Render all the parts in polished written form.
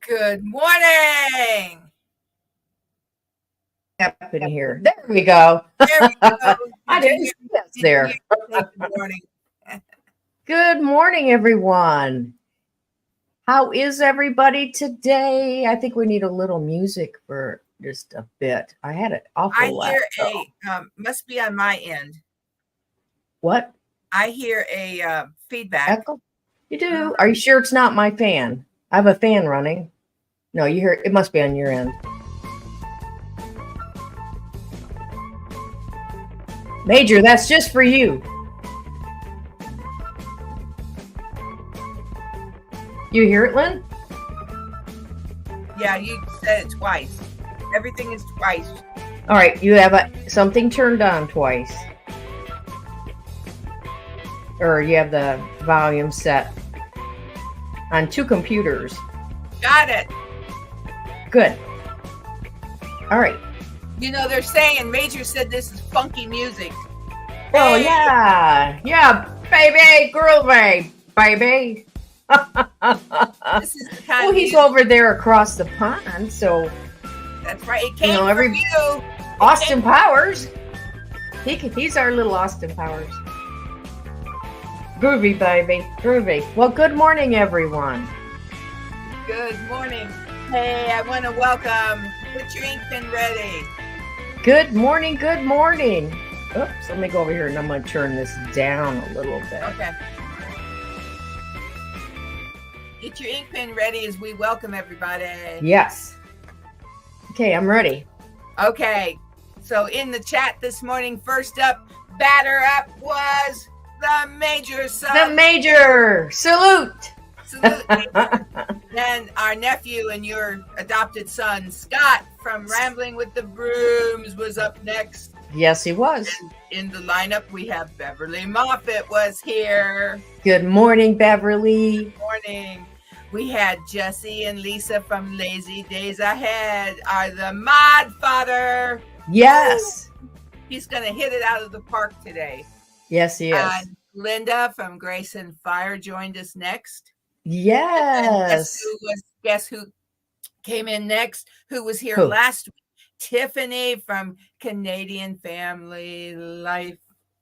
Good morning. Up in here. There we go. There we go. I didn't see us there. Good morning. Good morning, everyone. How is everybody today? I think we need a little music for just a bit. I had it awful. I hear must be on my end. What? I hear a feedback. Echo? You do? Are you sure it's not my fan? I have a fan running. No, you hear it must be on your end. Major, that's just for you. You hear it, Lynn? Yeah, you said it twice. Everything is twice. All right, you have something turned on twice. Or you have the volume set on two computers. Got it. Good. All right. You know, they're saying Major said this is funky music. Oh, yeah. Yeah, baby, groovy, baby. This is the kind well, he's over there across the pond, so that's right. It came from you. Austin Powers. He's our little Austin Powers. Groovy, baby, groovy. Well, good morning, everyone. Good morning. Hey, I want to welcome. Put your ink pen ready. Good morning. Good morning. Oops, let me go over here and I'm going to turn this down a little bit. Okay. Get your ink pen ready as we welcome everybody. Yes. Okay, I'm ready. Okay. So in the chat this morning, first up, batter up was the Major son. The Major. Salute. Salute. Then our nephew and your adopted son, Scott, from Rambling with the Brooms, was up next. Yes, he was. And in the lineup, we have Beverly Moffett was here. Good morning, Beverly. Good morning. We had Jesse and Lisa from Lazy Days Ahead are the Mod Father. Yes. He's going to hit it out of the park today. Yes, he is. Linda from Grace and Fire joined us next. Yes. Guess who came in next? Who was here last week? Tiffany from Canadian Family Life.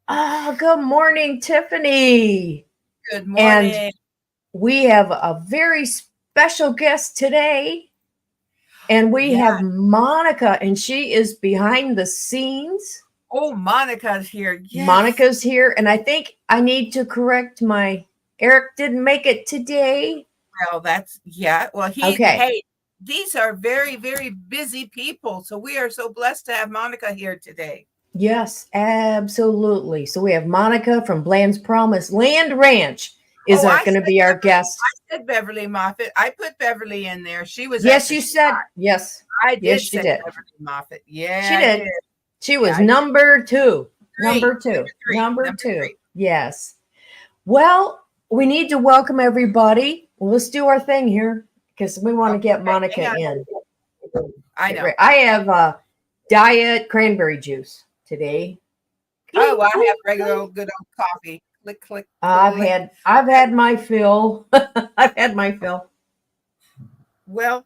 Oh, good morning, Tiffany. Good morning. And we have a very special guest today. And we have Monica, and she is behind the scenes. Oh, Monica's here. Yes. Monica's here. And I think I need to correct Eric didn't make it today. Well, Well, hey, these are very, very busy people. So we are so blessed to have Monica here today. Yes, absolutely. So we have Monica from Bland's Promise Land Ranch is going to be our guest. I said Beverly Moffett. I put Beverly in there. She was. Yes, you said. Yes. I did. Yes, she did. Beverly Moffett. Yeah. She did. She was number two. Number two. Number two. Yes. Well, we need to welcome everybody. Well, let's do our thing here because we want to get Monica in. I know. I have diet cranberry juice today. Oh, I have regular good old coffee. Click, click. I've had my fill. I've had my fill. Well,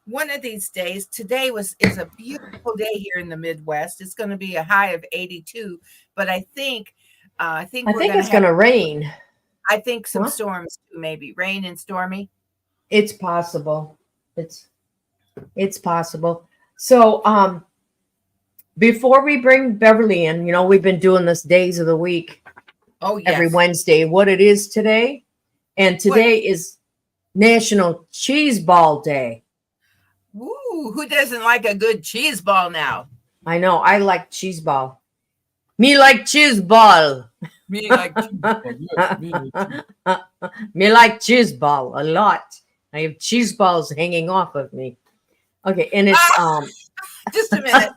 one of these days, today is a beautiful day here in the Midwest. It's going to be a high of 82, but I think it's going to rain. I think some storms too, maybe rain and stormy. It's possible. It's possible. So, before we bring Beverly in, we've been doing this days of the week. Oh, yes. Every Wednesday. What it is today, and today is National Cheese Ball Day. Ooh, who doesn't like a good cheese ball now? I know. I like cheese ball. Me like cheese ball. Me like cheese ball. Me like cheese ball a lot. I have cheese balls hanging off of me. Okay, and it's Just a minute.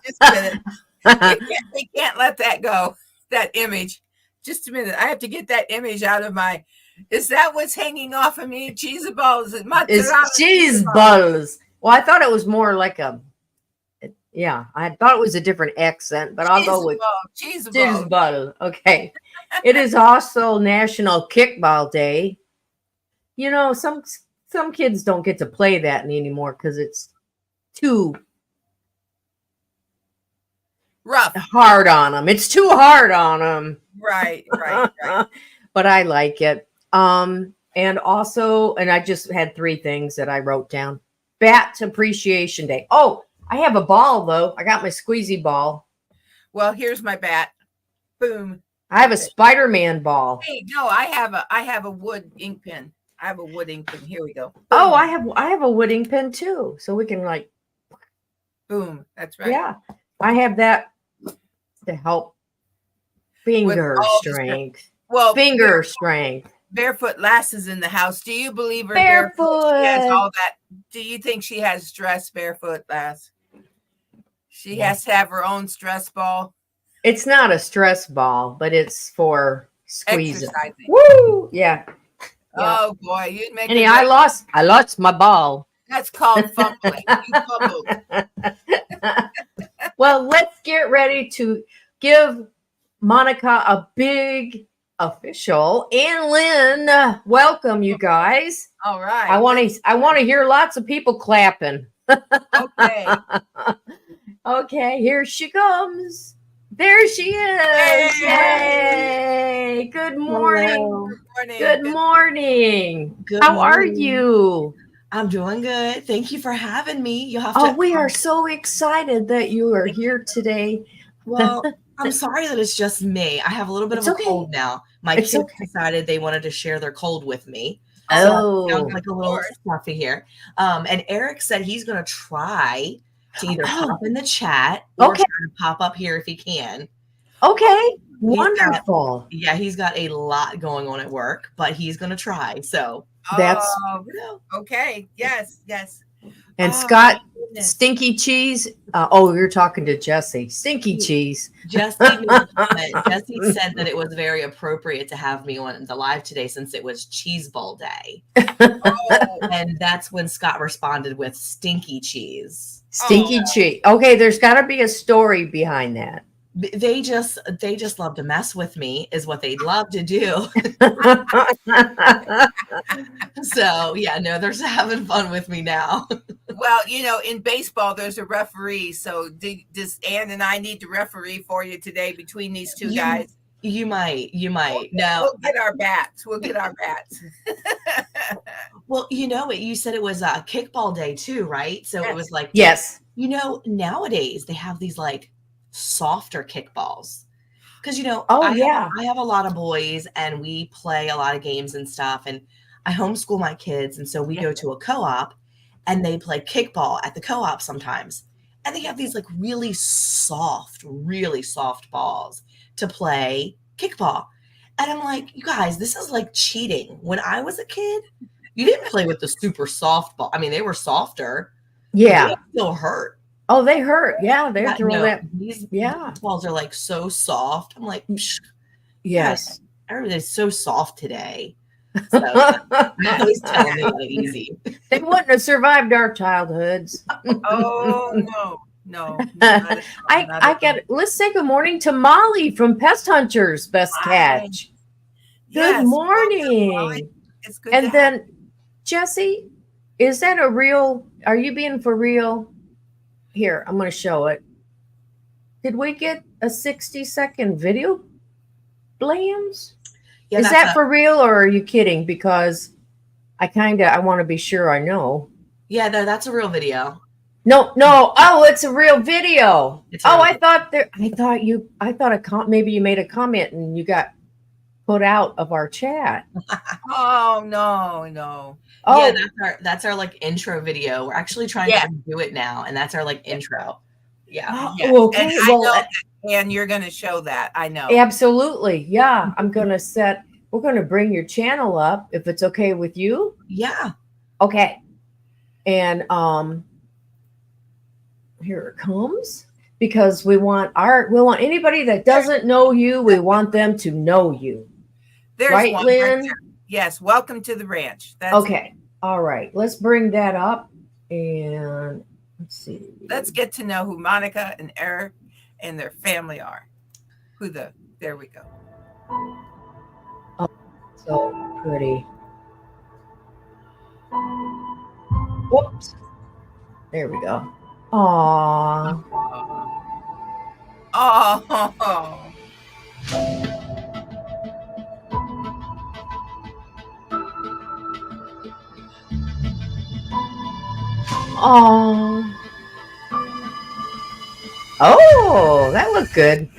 We can't let that go. That image. Just a minute. I have to get that image out of my. Is that what's hanging off of me? Cheese balls. It's cheese balls. Well, I thought it was more like I thought it was a different accent, but I'll go with cheese ball. Okay. It is also National Kickball Day. Some kids don't get to play that anymore because it's too rough, hard on them. It's too hard on them. Right. But I like it. And also, I just had 3 things that I wrote down. Bat Appreciation Day. Oh, I have a ball though. I got my squeezy ball. Well, here's my bat. Boom. I have a Spider-Man ball. Hey, no, I have a wood ink pen. I have a wood ink pen. Here we go. Boom. Oh, I have a wood ink pen too. So we can boom. That's right. Yeah. I have that to help finger strength. Well, finger strength. Barefoot Lass is in the house. Do you believe her barefoot? She has all that. Do you think she has stress, Barefoot Lass? She has to have her own stress ball. It's not a stress ball, but it's for squeezing. Exercising. Woo! Yeah. Oh boy, you'd make. I lost my ball. That's called fumbling. You fumbled. Well, let's get ready to give Monica a big official and Lynn welcome, you guys. All right. I want to hear lots of people clapping. Okay. Okay, here she comes. There she is. Yay! Good morning. Good morning. How are you? I'm doing good. Thank you for having me. You'll have to. We are so excited that you are here today. Well, I'm sorry that it's just me. I have a little bit of a cold now. My kids decided they wanted to share their cold with me. Oh, so I'm like a little stuffy here. And Eric said he's going to try to either pop in the chat or try to pop up here if he can. Okay, wonderful. He's got a lot going on at work, but he's going to try. So that's okay. Yes. And Scott goodness. Stinky cheese. Oh, you're talking to Jesse. Stinky cheese. Jesse made a comment. Jesse said that it was very appropriate to have me on the live today since it was cheese ball day. Oh, And that's when Scott responded with stinky cheese. Stinky cheese. Okay, there's got to be a story behind that. They just love to mess with me is what they love to do. So yeah, no, they're having fun with me now. well, in baseball, there's a referee. So does Ann and I need to referee for you today between these two guys? You might. No, We'll get our bats. well, you said it was a kickball day too, right? So Yes. it was like, Yes. Nowadays they have these like softer kickballs. Because I have a lot of boys and we play a lot of games and stuff, and I homeschool my kids, and so we go to a co-op and they play kickball at the co-op sometimes, and they have these like really soft balls to play kickball. And I'm like, you guys, this is like cheating. When I was a kid, you didn't play with the super soft ball. I mean, they were softer. Yeah. They still hurt. Oh, they hurt. Yeah, they're throwing that. These Yeah. balls are like so soft. I'm like, Yes. everybody's so soft today. So I always tell them they got it easy. They wouldn't have survived our childhoods. Oh no. I get. Let's say good morning to Molly from Pest Hunters. Best Hi. catch. Yes, Good morning. welcome. It's good. And then, Jesse, is that a real? Are you being for real? Here, I'm going to show it. Did we get a 60-second video? Blams? Yeah, Is that for real, or are you kidding? Because I want to be sure I know. Yeah, no, that's a real video. No. Oh, it's a real video. It's a real I thought maybe you made a comment and you got put out of our chat. Oh no. Oh, Yeah, that's our like intro video. We're actually trying to do it now, and that's our like intro. Yeah. Yes. okay. And I know that, and you're going to show that. I know. Absolutely. Yeah. We're going to bring your channel up if it's okay with you. Yeah. Okay. And here it comes, because we want anybody that doesn't know you, we want them to know you. There's right, one Lynn? there. Yes. Welcome to the ranch. That's Okay. All right. Let's bring that up and let's see. Let's get to know who Monica and Eric and their family are. There we go. So pretty. Whoops. There we go. Aww. Oh. Aww. Oh, that looked good.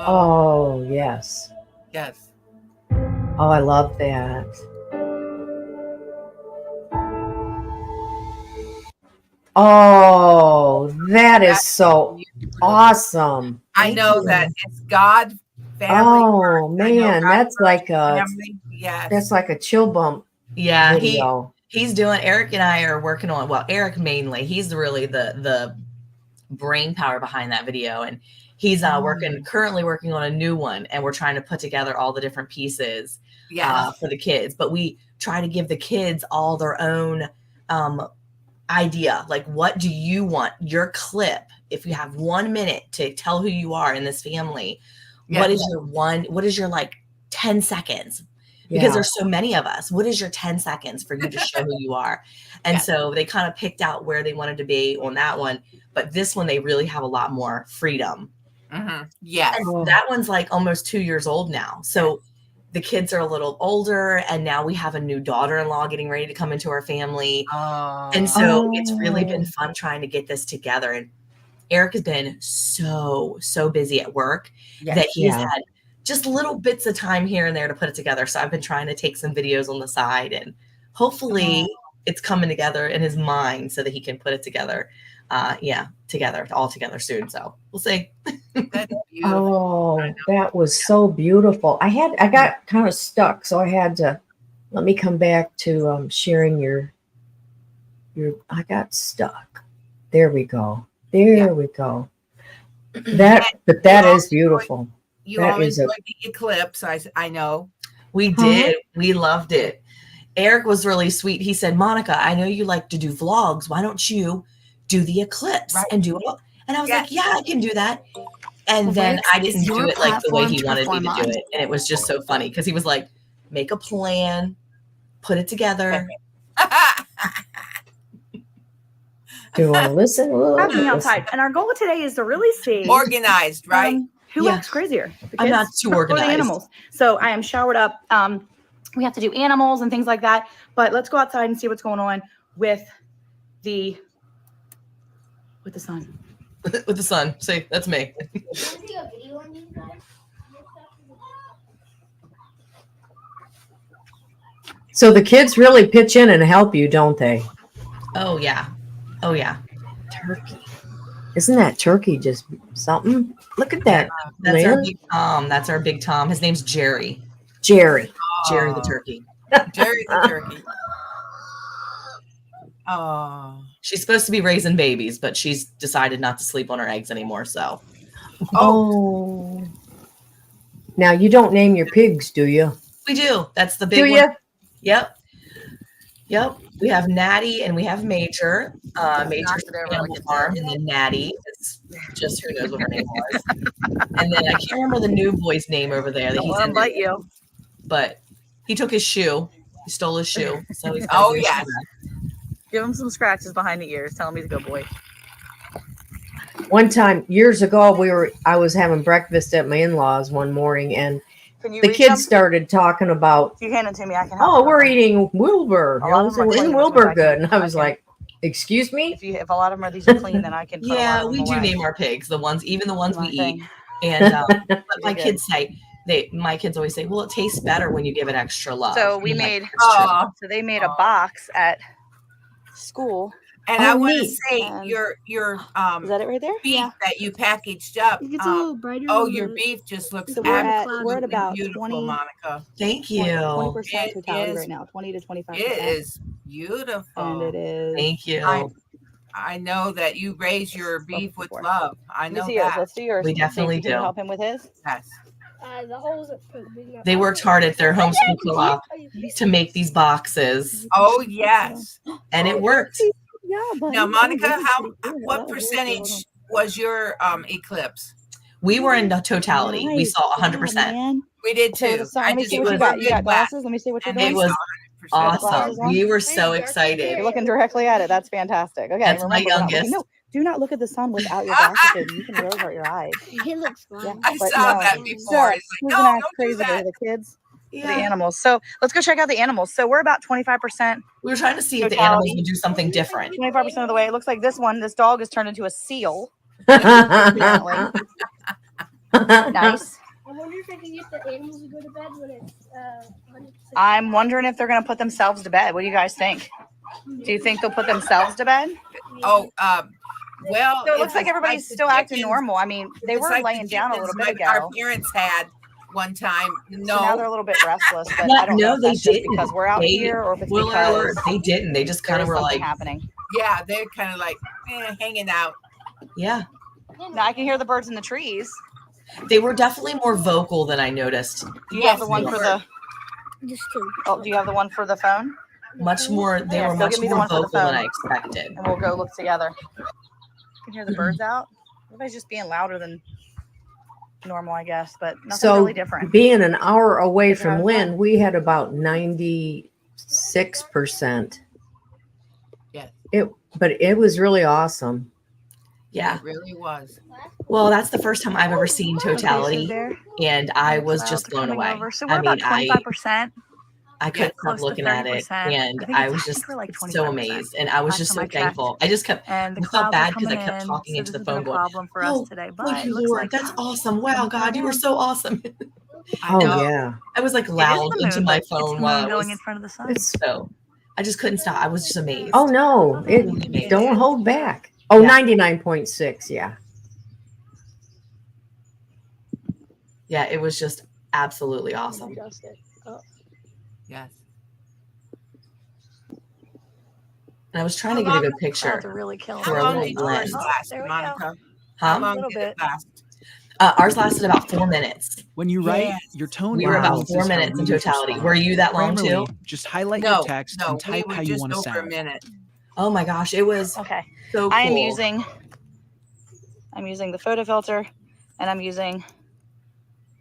Oh, yes. Yes. Oh, I love that. Oh, that is so awesome. I know that it's God family. Oh man, that's like a yes. That's like a chill bump. Yeah, video. he's doing. Eric and I are working on. Well, Eric mainly. He's really the brain power behind that video, and he's currently working on a new one, and we're trying to put together all the different pieces for the kids. But we try to give the kids all their own idea. Like, what do you want? Your clip. If you have 1 minute to tell who you are in this family, what is your like 10 seconds? Because there's so many of us. What is your 10 seconds for you to show who you are? And so they kind of picked out where they wanted to be on that one. But this one, they really have a lot more freedom. Mm-hmm. Yes. And that one's like almost 2 years old now. So the kids are a little older, and now we have a new daughter-in-law getting ready to come into our family. And so it's really been fun trying to get this together. And Eric has been so busy at work that he has had just little bits of time here and there to put it together. So I've been trying to take some videos on the side, and hopefully it's coming together in his mind so that he can put it together. All together soon. So we'll see. That's beautiful. Oh, that was so beautiful. I got kind of stuck, so I had to let me come back to sharing your I got stuck. There we go. There we go. That is beautiful. You That all is a- enjoyed the eclipse, I know. We did. We loved it. Eric was really sweet. He said, Monica, I know you like to do vlogs. Why don't you do the eclipse and do it? And I was like, yeah, I can do that. And then I didn't do it like the way he wanted me to do it. And it was just so funny because he was like, make a plan, put it together. Do you want to listen a little? Happening outside. And our goal today is to really see Organized, right? who Yeah. looks crazier. The I'm not kids too or organized. the animals. So I am showered up. We have to do animals and things like that. But let's go outside and see what's going on with the sun. With the sun. See, that's me. So the kids really pitch in and help you, don't they? Oh, yeah. Oh, yeah. Turkey. Isn't that turkey just something? Look at that. That's our Lynn. big Tom. That's our big Tom. His name's Jerry. Jerry. Jerry the turkey. Jerry the turkey. Oh. She's supposed to be raising babies, but she's decided not to sleep on her eggs anymore. So Oh. Now you don't name your pigs, do you? we do. That's the big Do one. you? Yep. Yep. We have Natty and we have Major. Major's the Animal Farm, and then Natty is just who knows what her name was. And then I can't remember the new boy's name over there that he's in. bite you. But he took his shoe. He stole his shoe. So he's Oh, yes. Give him some scratches behind the ears. Tell him he's a good boy. One time years ago, I was having breakfast at my in-laws one morning, and Can you the reach kids them? started talking about, If you hand it to me, I can help. oh, we're eating Wilbur. A lot of them are Isn't clean, Wilbur which good? And I I was can- like, excuse me? If a lot of them are these are clean, then I can. Put a lot Yeah, of we them do away. name our pigs, even the ones we My eat. thing. And but my Pretty good. kids say my kids always say, well, it tastes better when you give it extra love. So we I'm like, made. "That's true." Oh. So they made a box at school. And Oh, I want to neat. say And- your Is that it right there? beef that you packaged up. It gets a little brighter. Oh, on your the- beef just looks So we're at absolutely about beautiful, 20 Monica. Thank you. 20% It totality is- right now. 20 to 25%. It is beautiful. And it is. Thank you. I know that you raise your beef with before. love. I Let me know see yours. that. Let's do yours. We definitely Can you do. help him with his? Yes. The holes are pretty big enough. They worked hard at their homeschool co-op to make these boxes, Oh, yes. and it worked. Yeah, but Now, Monica, what percentage was your eclipse? We were in the totality. We saw 100%. We did So too. the sun, let me see what was you got. You got good wax. glasses? Let me see what you're And doing. It was Glasses awesome. on? We were so excited. You're looking directly at it. That's fantastic. Okay, That's my remember, we're not looking- youngest. No, do not look at the sun without your glasses. You can really hurt your eyes. It looks fun. Yeah. I But saw no. that So, before. It's who's like, gonna no, act don't do crazy that. the kids? The Yeah. animals. So let's go check out the animals. So we're about 25%. We were trying to see if the Totality. animals would do something different. 25% of the way. It looks like this dog is turned into a seal. Apparently. Nice. I wonder if I can get the animals to go to bed when it's 100%. I'm wondering if they're going to put themselves to bed. What do you guys think? Do you think they'll put themselves to bed? Oh, well. So it looks if like it's everybody's the still acting chickens- normal. I mean, they it's were like the laying down a chickens little bit like ago. Our parents had one time. So now they're a No. little bit restless, but No, I don't know no, if they that's just didn't. because we're out They- here or if it's Well, because they didn't. They just there kind is of were something like, happening. Yeah, they're kind of like hanging out. yeah. Now I can hear the birds in the trees. They were definitely more vocal than I noticed. Do you Yes, have the one they for were. the? Just two. Oh, do you have the one for the phone? Much more. They Yeah, were go much give me the more one for the vocal than phone. I expected. And we'll go look together. You can hear the birds out. Everybody's just being louder than normal, I guess, but nothing So really different. being an hour away Is it from on Lynn, we had about 96%. Yes. But it was really awesome. Yeah. It really was. Well, that's the first time I've ever seen Okay, so totality, there- and I was clouds just are blown coming away. over. So we're I about mean, 25%. I couldn't close stop to looking at it, 30%. and I think I it's- was I think just we're like so 25%. amazed, and I was Last just time so I checked. thankful. I just kept. And the I felt clouds bad are 'cause I coming kept in, talking so into this the has been phone a going, problem for "Oh, us today, but Thank it you, looks Lord. like That's awesome. Wow, God, you were so awesome. I Oh know. yeah. I was like It is loud the into moon, my but it's the phone moon while I going was in front of the sun. It's so I just couldn't stop. I was just amazed. oh no, it Really amazed. don't hold back. Oh, Yeah. 99.6, yeah. Yeah, it was just absolutely awesome. Adjust it. Oh. Yes. And I was trying to How get a long- good picture. Clouds are really killing For How a long little did blend. yours Oh, last, there we Monica? Huh? How long Little did it bit. last? Ours lasted about 4 minutes. When you write, Yes. your tone We were about influences 4 how minutes in readers totality. respond. Were you that long Grammarly, too? just highlight No, your text no, and we type were how you just want to over a sound. minute. Oh my gosh, it was Okay. so cool. I am using the photo filter, and I'm using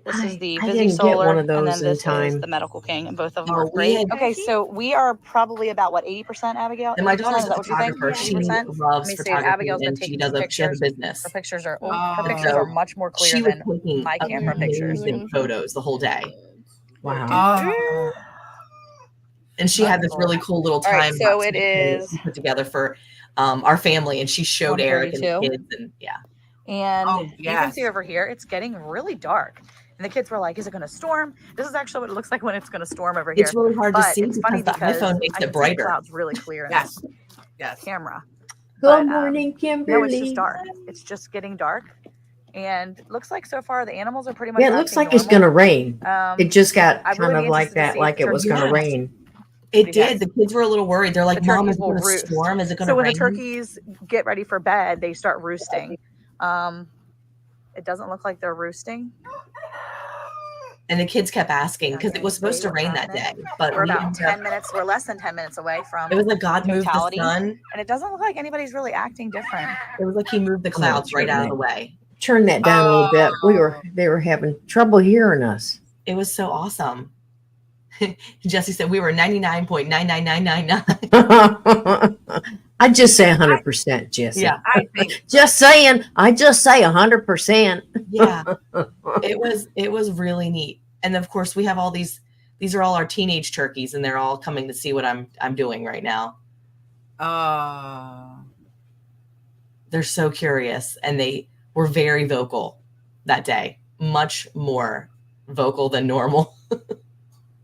this is the I Visi didn't get Solar, one of and those then in this is time. the Medical King, and both of them Oh, are we great. had- Okay, so we are probably about what 80%, Abigail? And my 80%? daughter's Is a that what you think? photographer. She 80%? Let loves me see. photography Abigail's been and she taking does some she has a pictures. business. Her pictures are Oh. her pictures are much more clear She was than taking my camera pictures. amazing photos the whole day. Wow. Oh, And she had this really cool little All right, time so lapse it video is we put together for our family, and she showed Eric and the 1:32. kids, and yeah. And Oh, you can yes. see over here, it's getting really dark. And the kids were like, is it going to storm? This is actually what it looks like when it's going to storm over here. It's really hard to But see it's funny because the because iPhone makes I can it see the brighter. clouds really clear in Yes. this Yes. camera. Good But, morning, Kimberly. No, it's just dark. It's just getting dark. And it looks like so far the animals are pretty much Yeah, it looks acting like it's going to normal. rain. It just got I kind would be of like interested to that, see like if it was going to turkeys- rain. It Because did. The kids were a little worried. They're like, the "Mom, turkeys is it will going to roost. storm? Is it going to So when rain?" the turkeys get ready for bed, they start roosting. It doesn't look like they're roosting. And the kids kept asking because Okay, it was supposed to what's rain that happening? day, but We're we about ended up- 10 minutes. We're less than 10 minutes away from it was like God moved the totality. sun. And it doesn't look like anybody's really acting different. It was like He moved the clouds right out of the way. Turn that down a little bit. They were having trouble hearing us. It was so awesome. Jesse said we were 99.99999. I just say 100%, Jesse. Yeah, I think Just saying. I just say 100%. yeah. It was really neat. And of course, we have all these are all our teenage turkeys, and they're all coming to see what I'm doing right now. They're so curious, and they were very vocal that day, much more vocal than normal.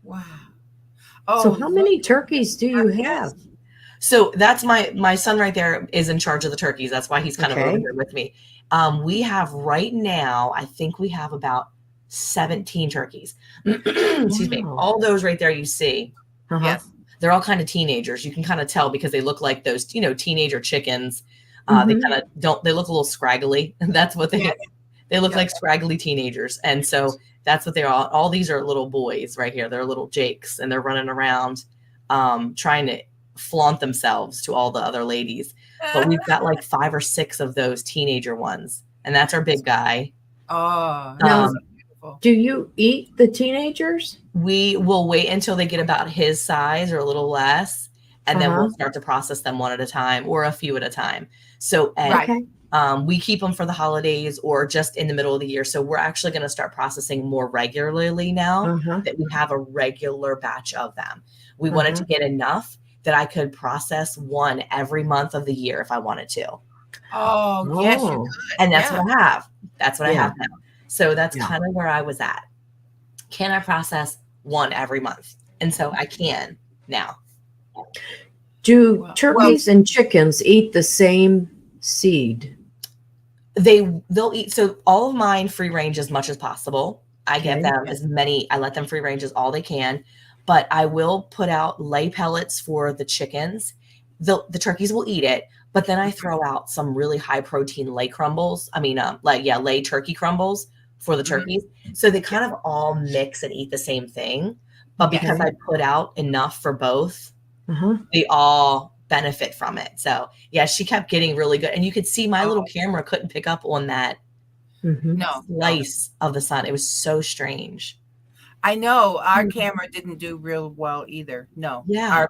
wow. So how many turkeys do you Yes. have? So that's my son right there is in charge of the turkeys. That's why he's kind of over Okay. here with me. We have right now, I think we have about 17 turkeys. Excuse me. Wow. All those right there you see, Uh-huh. Yes. they're all kind of teenagers. You can kind of tell because they look like those, teenager chickens. They Mhm. kind of they look a little scraggly. That's what Yes. they look Yeah. like, scraggly teenagers. And so that's what they're all these are little boys right here. They're little Jakes, and they're running around trying to flaunt themselves to all the other ladies. But we've got like 5 or 6 of those teenager ones. And that's our big guy. Oh, Now- that's beautiful. Do you eat the teenagers? We will wait until they get about his size or a little less, and then we'll Uh-huh. start to process them one at a time or a few at a time. So Right. Okay. we keep them for the holidays or just in the middle of the year. So we're actually going to start processing more regularly now Uh-huh. that we have a regular batch of them. We wanted to get enough that I could process one every month of the year if I wanted to. Oh, yes, you Oh. could. And that's Yeah. what I have. That's what I Yeah. have now. So that's Yeah. kind of where I was at. Can I process one every month? And so I can now. Do Well- turkeys and chickens eat the same seed? They'll eat. So all of mine free range as much as possible. I get Okay. them I let them free range as all they can, but I will put out lay pellets for the chickens. The turkeys will eat it, but then I throw out some really high protein lay crumbles. I mean, lay turkey crumbles for the Mhm. turkeys. So they kind of all mix and eat the same thing. But because Okay. I put out enough for both, Uh-huh. they all benefit from it. So yeah, she kept getting really good. And you could see my little camera couldn't pick up on that Mhm. No, no. slice of the sun. It was so strange. I know our Mhm. camera didn't do real well either. No. Yeah.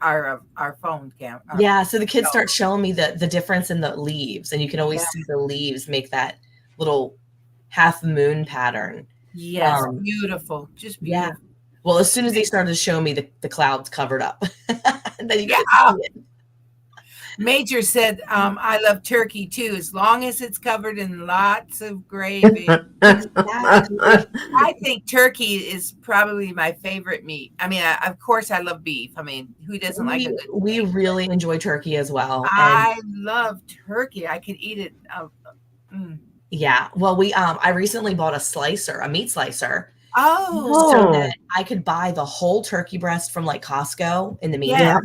Our phone camera. Yeah. So the kids no. start showing me the difference in the leaves, and you can always Yeah. see the leaves make that little half moon pattern. Yes, Um, beautiful. Just yeah. beautiful. Well, as soon as they started to show me the clouds covered up, and then you Yeah. could see it. Major said, I love turkey too, as long as it's covered in lots of gravy. I think turkey is probably my favorite meat. I mean, of course, I love beef. I mean, who doesn't like a good We steak? really enjoy turkey as well. And I love turkey. I could eat it. yeah, well, I recently bought a meat slicer, Oh, so Oh. that I could buy the whole turkey breast from like Costco in the meat. yeah.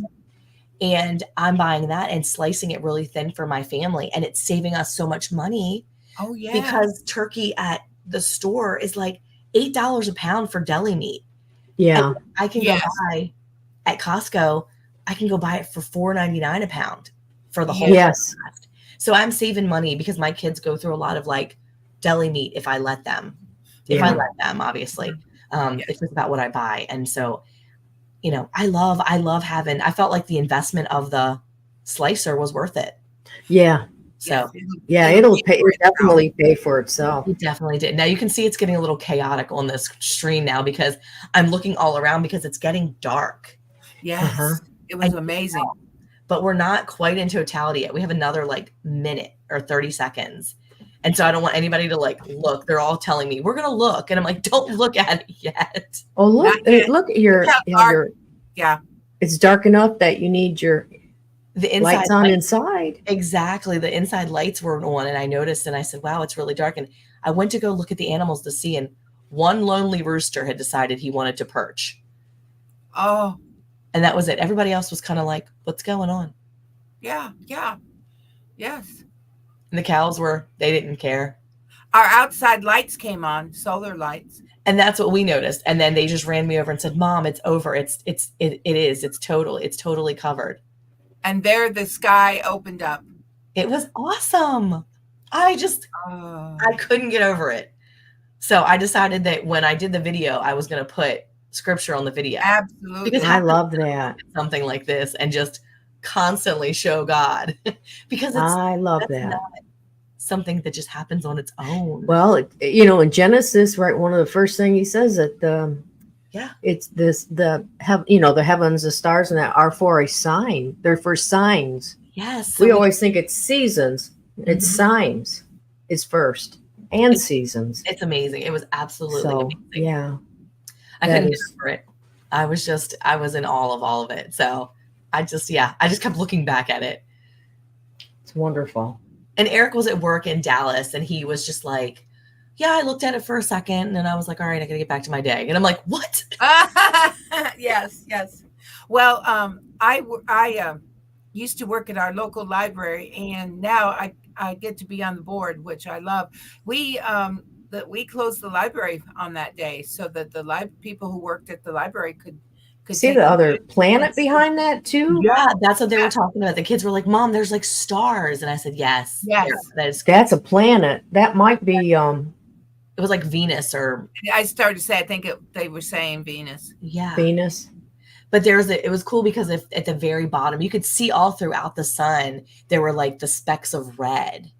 And I'm buying that and slicing it really thin for my family. And it's saving us so much money Oh, yeah. because turkey at the store is like $8 a pound for deli meat. Yeah. I can Yes. go buy at Costco, I can go buy it for $4.99 a pound for the whole Yes. breast. So I'm saving money because my kids go through a lot of like deli meat if I let them. If I Yeah. let them, obviously. It's just about what I buy. And so, you know, I love I felt like the investment of the slicer was worth it. Yeah. So Yeah. It'll definitely pay for itself. it definitely did. Now you can see it's getting a little chaotic on this stream now because I'm looking all around because it's getting dark. Yes. Uh-huh. It was amazing. But we're not quite in totality yet. We have another like minute or 30 seconds. And so I don't want anybody to like look. They're all telling me we're going to look. And I'm like, don't look at it yet. Oh, look, Not yet. look at your, Look how dark. Yeah. it's dark enough that you need your The inside lights on light- inside. Exactly. The inside lights were on and I noticed and I said, wow, it's really dark. And I went to go look at the animals to see. And one lonely rooster had decided he wanted to perch. Oh, And that was it. Everybody else was kind of like, what's going on? yeah. Yeah. Yes. And the cows they didn't care. Our outside lights came on, solar lights. And that's what we noticed. And then they just ran me over and said, Mom, it's over. It's totally covered. And there the sky opened up. It was awesome. I Oh. couldn't get over it. So I decided that when I did the video, I was going to put scripture on the video. Absolutely. Because I love that. something like this and just constantly show God because it's I love that's that. not something that just happens on its own. Well, in Genesis, right, one of the first thing he says that Yeah. it's the heavens, the stars, and that are for a sign. They're for signs. Yes. We always think it's seasons. It's Mhm. signs. It's first and seasons. It's amazing. It was absolutely So amazing. yeah, I that couldn't get is- over it. I was in awe of all of it. So I just kept looking back at it. it's wonderful. And Eric was at work in Dallas and he was just like, yeah, I looked at it for a second and I was like, all right, I gotta get back to my day. And I'm like, what? Yes, yes. Well, I used to work at our local library, and now I get to be on the board, which I love. We closed the library on that day so that the people who worked at the library could See take the a- other planet behind that too? Yeah, that's what they were talking about. The kids were like, Mom, there's like stars. And I said, yes. Yes. That's a planet. That might be It was like Venus or I started to say, I think they were saying Venus. yeah. Venus. But it was cool because at the very bottom, you could see all throughout the sun, there were like the specks of red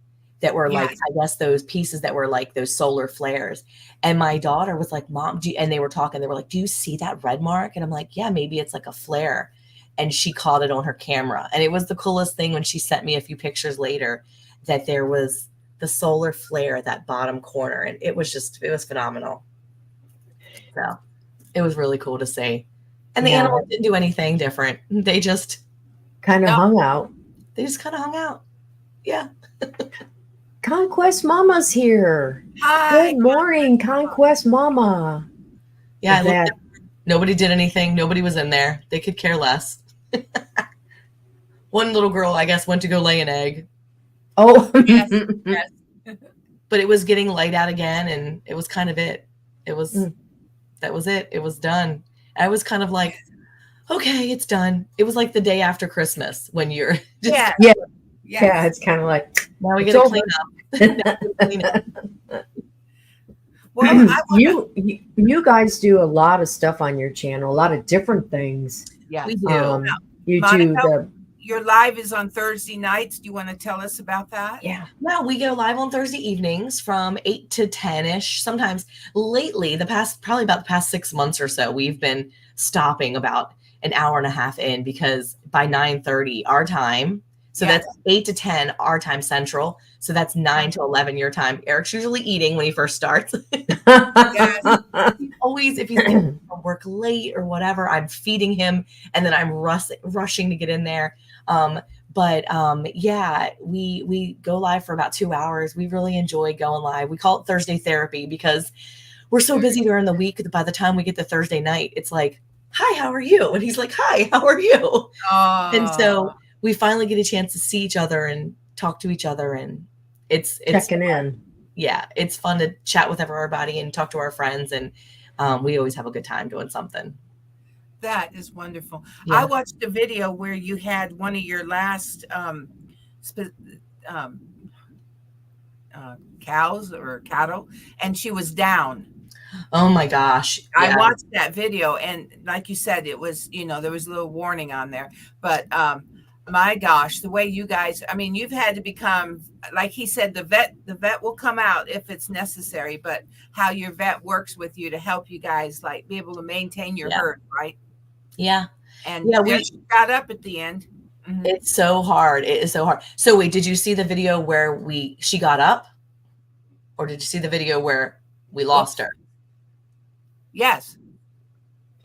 that were like, Yes. I guess those pieces that were like those solar flares. And my daughter was like, Mom, and they were talking, they were like, do you see that red mark? And I'm like, yeah, maybe it's like a flare. And she caught it on her camera. And it was the coolest thing when she sent me a few pictures later that there was the solar flare at that bottom corner. And it was phenomenal. So it was really cool to see. And the Yeah. animals didn't do anything different. They just Kind of No. hung out. kind of hung out. Yeah. Conquest Mama's here. Hi. Good morning, Conquest Mama. Yeah. I Is looked that- at- nobody did anything. Nobody was in there. They could care less. One little girl, I guess, went to go lay an egg, Oh, Yes, yes. but it was getting light out again. And it was kind of it. It was, Mm. that was it. It was done. I was kind of like, okay, it's done. It was like the day after Christmas when you're just, Yeah. Yeah. Yes. yeah, it's kind of like now we It's get to over. clean up. Now we clean up. Well, I wanna, you guys do a lot of stuff on your channel, a lot of different things. yeah. We do. You do Monica? the Your live is on Thursday nights. Do you want to tell us about that? yeah. No, we go live on Thursday evenings from 8 to 10-ish. Sometimes lately, probably about the past 6 months or so, we've been stopping about an hour and a half in because by 9:30 our time, So Yes. that's 8 to 10 our time central. So that's 9 to 11 your time. Eric's usually eating when he first starts. Always, if he's getting from work late or whatever, I'm feeding him and then I'm rushing to get in there. Yeah, we go live for about 2 hours. We really enjoy going live. We call it Thursday therapy because we're so busy during the week that by the time we get to Thursday night, it's like, hi, how are you? And he's like, hi, how are you? And so we finally get a chance to see each other and talk to each other. And it's checking in. Yeah, it's fun to chat with everybody and talk to our friends. And we always have a good time doing something. That is wonderful. Yeah. I watched a video where you had one of your last cows or cattle, and she was down. Oh my gosh. I watched that video, and like you said, it was, there was a little warning on there, but my gosh, the way you guys, I mean, you've had to become, like he said, the vet will come out if it's necessary, but how your vet works with you to help you guys like be able to maintain your herd, right? Yeah. And we got up at the end. Mm-hmm. It's so hard. It is so hard. So wait, did you see the video where she got up? Or did you see the video where we lost her? Yes.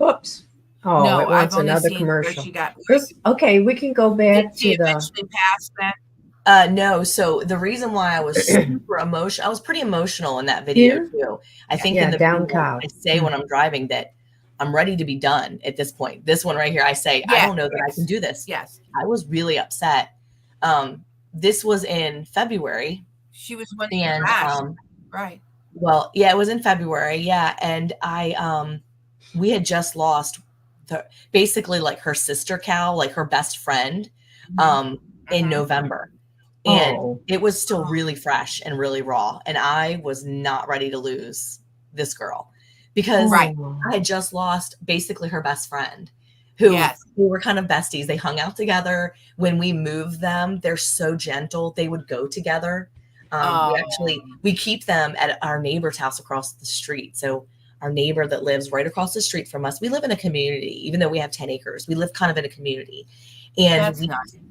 Oops. Oh, no, it wants I've only another seen commercial. She got okay, we can go back Did she to the. eventually pass then? No. So the reason why I was super emotional, I was pretty emotional in that video too. I think in the down video, cow. I say when I'm driving that I'm ready to be done at this point. This one right here, I say, I don't know that I can do this. Yes. I was really upset. This was in February. She was when and right. Well, yeah, it was in February. Yeah. And we had just lost basically like her sister cow, like her best friend, in November. And it was still really fresh and really raw. And I was not ready to lose this girl because I had just lost basically her best friend who we were kind of besties. They hung out together. When we moved them, they're so gentle. They would go together. We keep them at our neighbor's house across the street. So our neighbor that lives right across the street from us, we live in a community, even though we have 10 acres, we live kind of in a community. And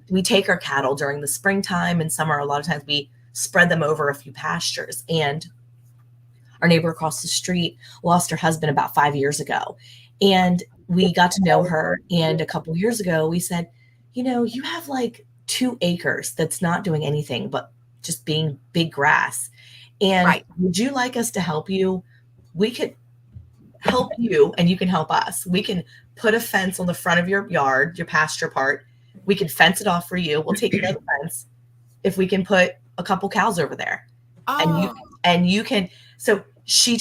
we take our cattle during the springtime and summer. A lot of times we spread them over a few pastures. And our neighbor across the street lost her husband about 5 years ago. And we got to know her. And a couple of years ago, we said, you have like 2 acres that's not doing anything but just being big grass. And would you like us to help you? We could help you and you can help us. We can put a fence on the front of your yard, your pasture part. We can fence it off for you. We'll take care of the fence if we can put a couple cows over there. And you can. So she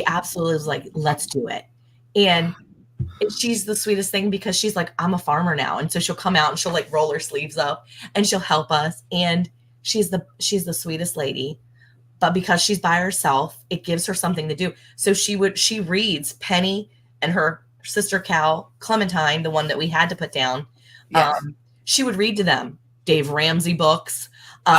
absolutely was like, let's do it. And she's the sweetest thing because she's like, I'm a farmer now. And so she'll come out and she'll like roll her sleeves up and she'll help us. And she's the sweetest lady. But because she's by herself, it gives her something to do. So she reads Penny and her sister cow, Clementine, the one that we had to put down. Yes. She would read to them Dave Ramsey books. We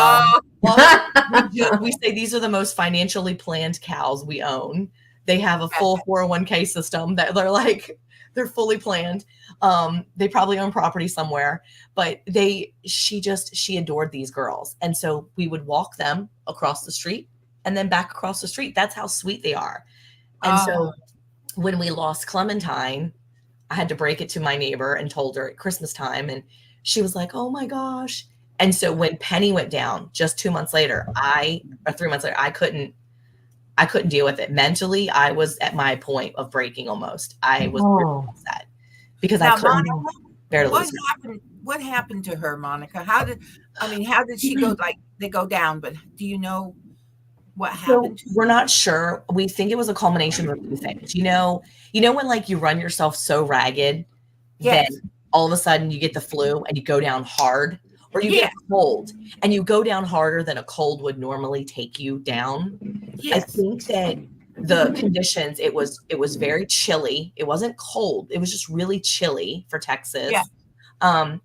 say these are the most financially planned cows we own. They have a full 401k system that they're fully planned. They probably own property somewhere, but she adored these girls. And so we would walk them across the street and then back across the street. That's how sweet they are. And so when we lost Clementine, I had to break it to my neighbor and told her at Christmas time. And she was like, oh my gosh. And so when Penny went down just 2 months later, 3 months later, I couldn't deal with it. Mentally, I was at my point of breaking almost. I was really upset because I couldn't bear to lose her. What happened to her, Monica? How did she go? Like they go down, but do you know what happened? So we're not sure. We think it was a culmination of a few things. You know when like you run yourself so ragged, then all of a sudden you get the flu and you go down hard, or you get a cold and you go down harder than a cold would normally take you down. I think that the conditions, it was very chilly. It wasn't cold. It was just really chilly for Texas.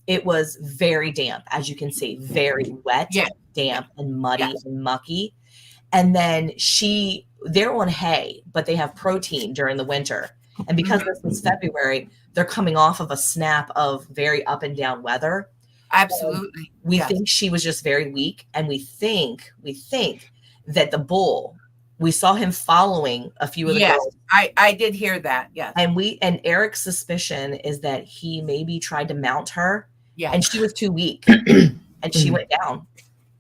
It was very damp, as you can see, very wet, damp and muddy and mucky. And then they're on hay, but they have protein during the winter. And because this was February, they're coming off of a snap of very up and down weather. Absolutely. We Yes. think she was just very weak, and we think that the bull, we saw him following a few of the Yes, girls, I did hear that. Yes. and Eric's suspicion is that he maybe tried to mount her, Yeah. and she was too weak, and she went down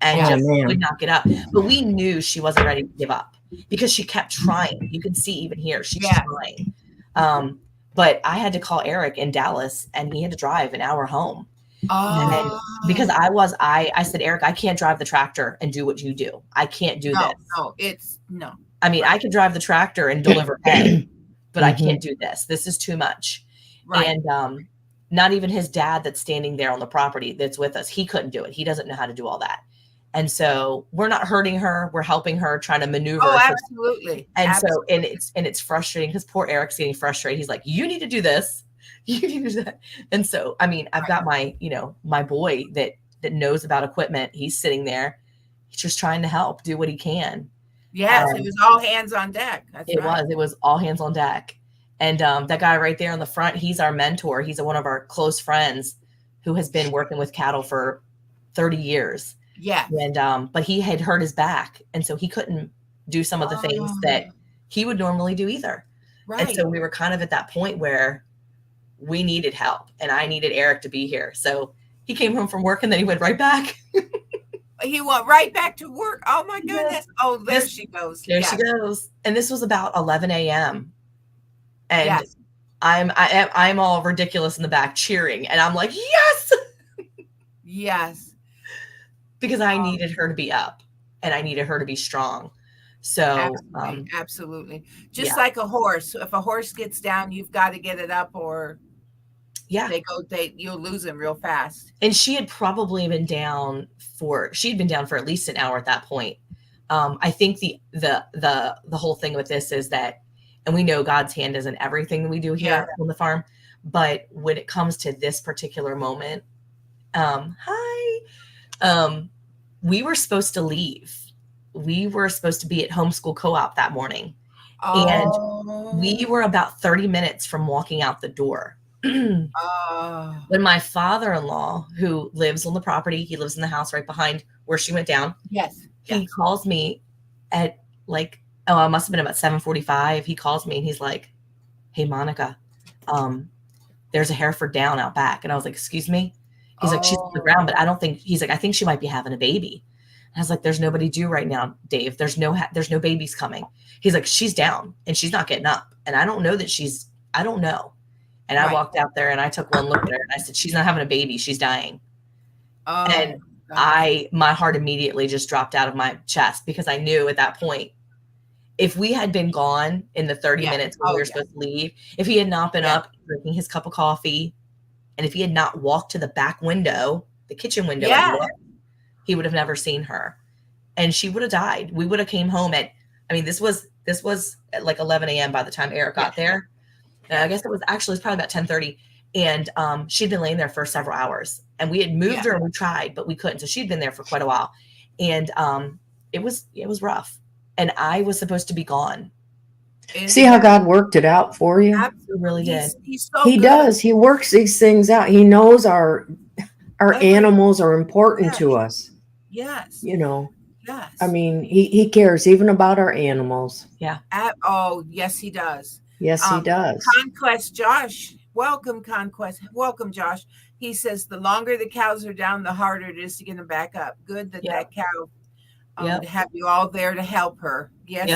and Yeah. just man. would not get up. But we knew she wasn't ready to give up because she kept trying. You can see even here, she's Yeah. trying. But I had to call Eric in Dallas, and he had to drive an hour home. Oh. Because I said, Eric, I can't drive the tractor and do what you do. I can't do this. No, it's no. I mean, I could drive the tractor and deliver hay, but I can't do this. This is too much. Right. And not even his dad that's standing there on the property that's with us, he couldn't do it. He doesn't know how to do all that. And so we're not hurting her. We're helping her, trying to maneuver. Oh, absolutely. And Absolutely. so, and it's frustrating because poor Eric's getting frustrated. He's like, you need to do this. You need to do that. And so, I mean, I've got my, my boy that knows about equipment. He's sitting there. He's just trying to help, do what he can. Yes, it was all hands on deck. That's It was all hands on deck. And that guy right there on the front, he's our mentor. He's one of our close friends who has been working with cattle for 30 years. Yeah. And but he had hurt his back, and so he couldn't do some of the things that he would normally do either. Right. And so we were kind of at that point where we needed help, and I needed Eric to be here. So he came home from work, and then he went right back. He went right back to work. Oh my goodness. Yes. Oh, there she goes. There Yes. she goes. And this was about 11 a.m. And Yes. I'm all ridiculous in the back cheering, and I'm like, yes, Yes. because I needed her to be up, and I needed her to be strong. So Absolutely. Just yeah. like a horse. If a horse gets down, you've got to get it up, or yeah, you'll lose him real fast. And she had probably been down she'd been down for at least an hour at that point. I think the whole thing with this is that, and we know God's hand is in everything we do here on the farm, but when it comes to this particular moment, we were supposed to leave. We were supposed to be at homeschool co-op that morning. And we were about 30 minutes from walking out the door. When my father-in-law, who lives on the property, he lives in the house right behind where she went down. Yes. He calls me at it must have been about 7:45. He calls me and he's like, "Hey, Monica, there's a Hereford down out back." And I was like, "Excuse me?" He's like, "She's on the ground, but I think she might be having a baby." And I was like, "There's nobody due right now, Dave. There's no babies coming." He's like, "She's down and she's not getting up." And I don't know that I don't know. And I walked out there and I took one look at her and I said, "She's not having a baby. She's dying." And my heart immediately just dropped out of my chest, because I knew at that point, if we had been gone in the 30 minutes when we were supposed to leave, if he had not been up drinking his cup of coffee, and if he had not walked to the back window, the kitchen window, he would have never seen her, and she would have died. We would have came home this was at like 11 a.m. by the time Eric got there. And I guess it's probably about 10:30. And she'd been laying there for several hours, and we had moved her and we tried, but we couldn't. So she'd been there for quite a while, and it was rough, and I was supposed to be gone. See how God worked it out for you? Absolutely, really did. He's so He good. does. He works these things out. He knows our animals are important to us. Yes. Yes. I mean, he cares even about our animals. Yeah. Yes, he does. Yes, he does. Conquest Josh. Welcome, Conquest. Welcome, Josh. He says the longer the cows are down, the harder it is to get them back up. Good that that cow have you all there to help her. Yes,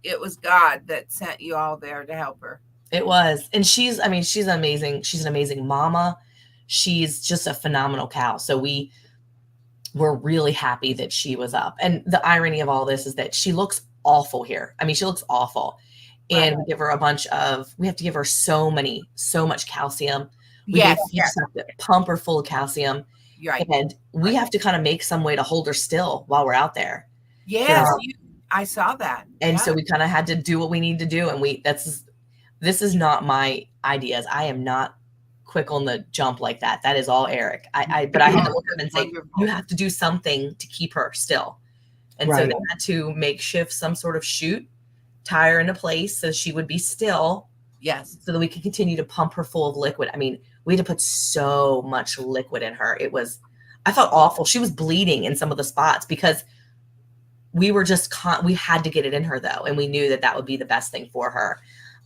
it was God that sent you all there to help her. It was. And she's amazing. She's an amazing mama. She's just a phenomenal cow. So we were really happy that she was up. And the irony of all this is that she looks awful here. I mean, she looks awful. And we give her we have to give her so much calcium. We have to pump her full of calcium. Right. And we have to kind of make some way to hold her still while we're out there. Yes, I saw that. And so we kind of had to do what we need to do. And this is not my ideas. I am not quick on the jump like that. That is all Eric. But I had to look at him and say, you have to do something to keep her still. And so they had to makeshift some sort of chute, tie her into place so she would be still. Yes. So that we could continue to pump her full of liquid. I mean, We had to put so much liquid in her. I felt awful. She was bleeding in some of the spots because we were just, we had to get it in her though. And we knew that that would be the best thing for her.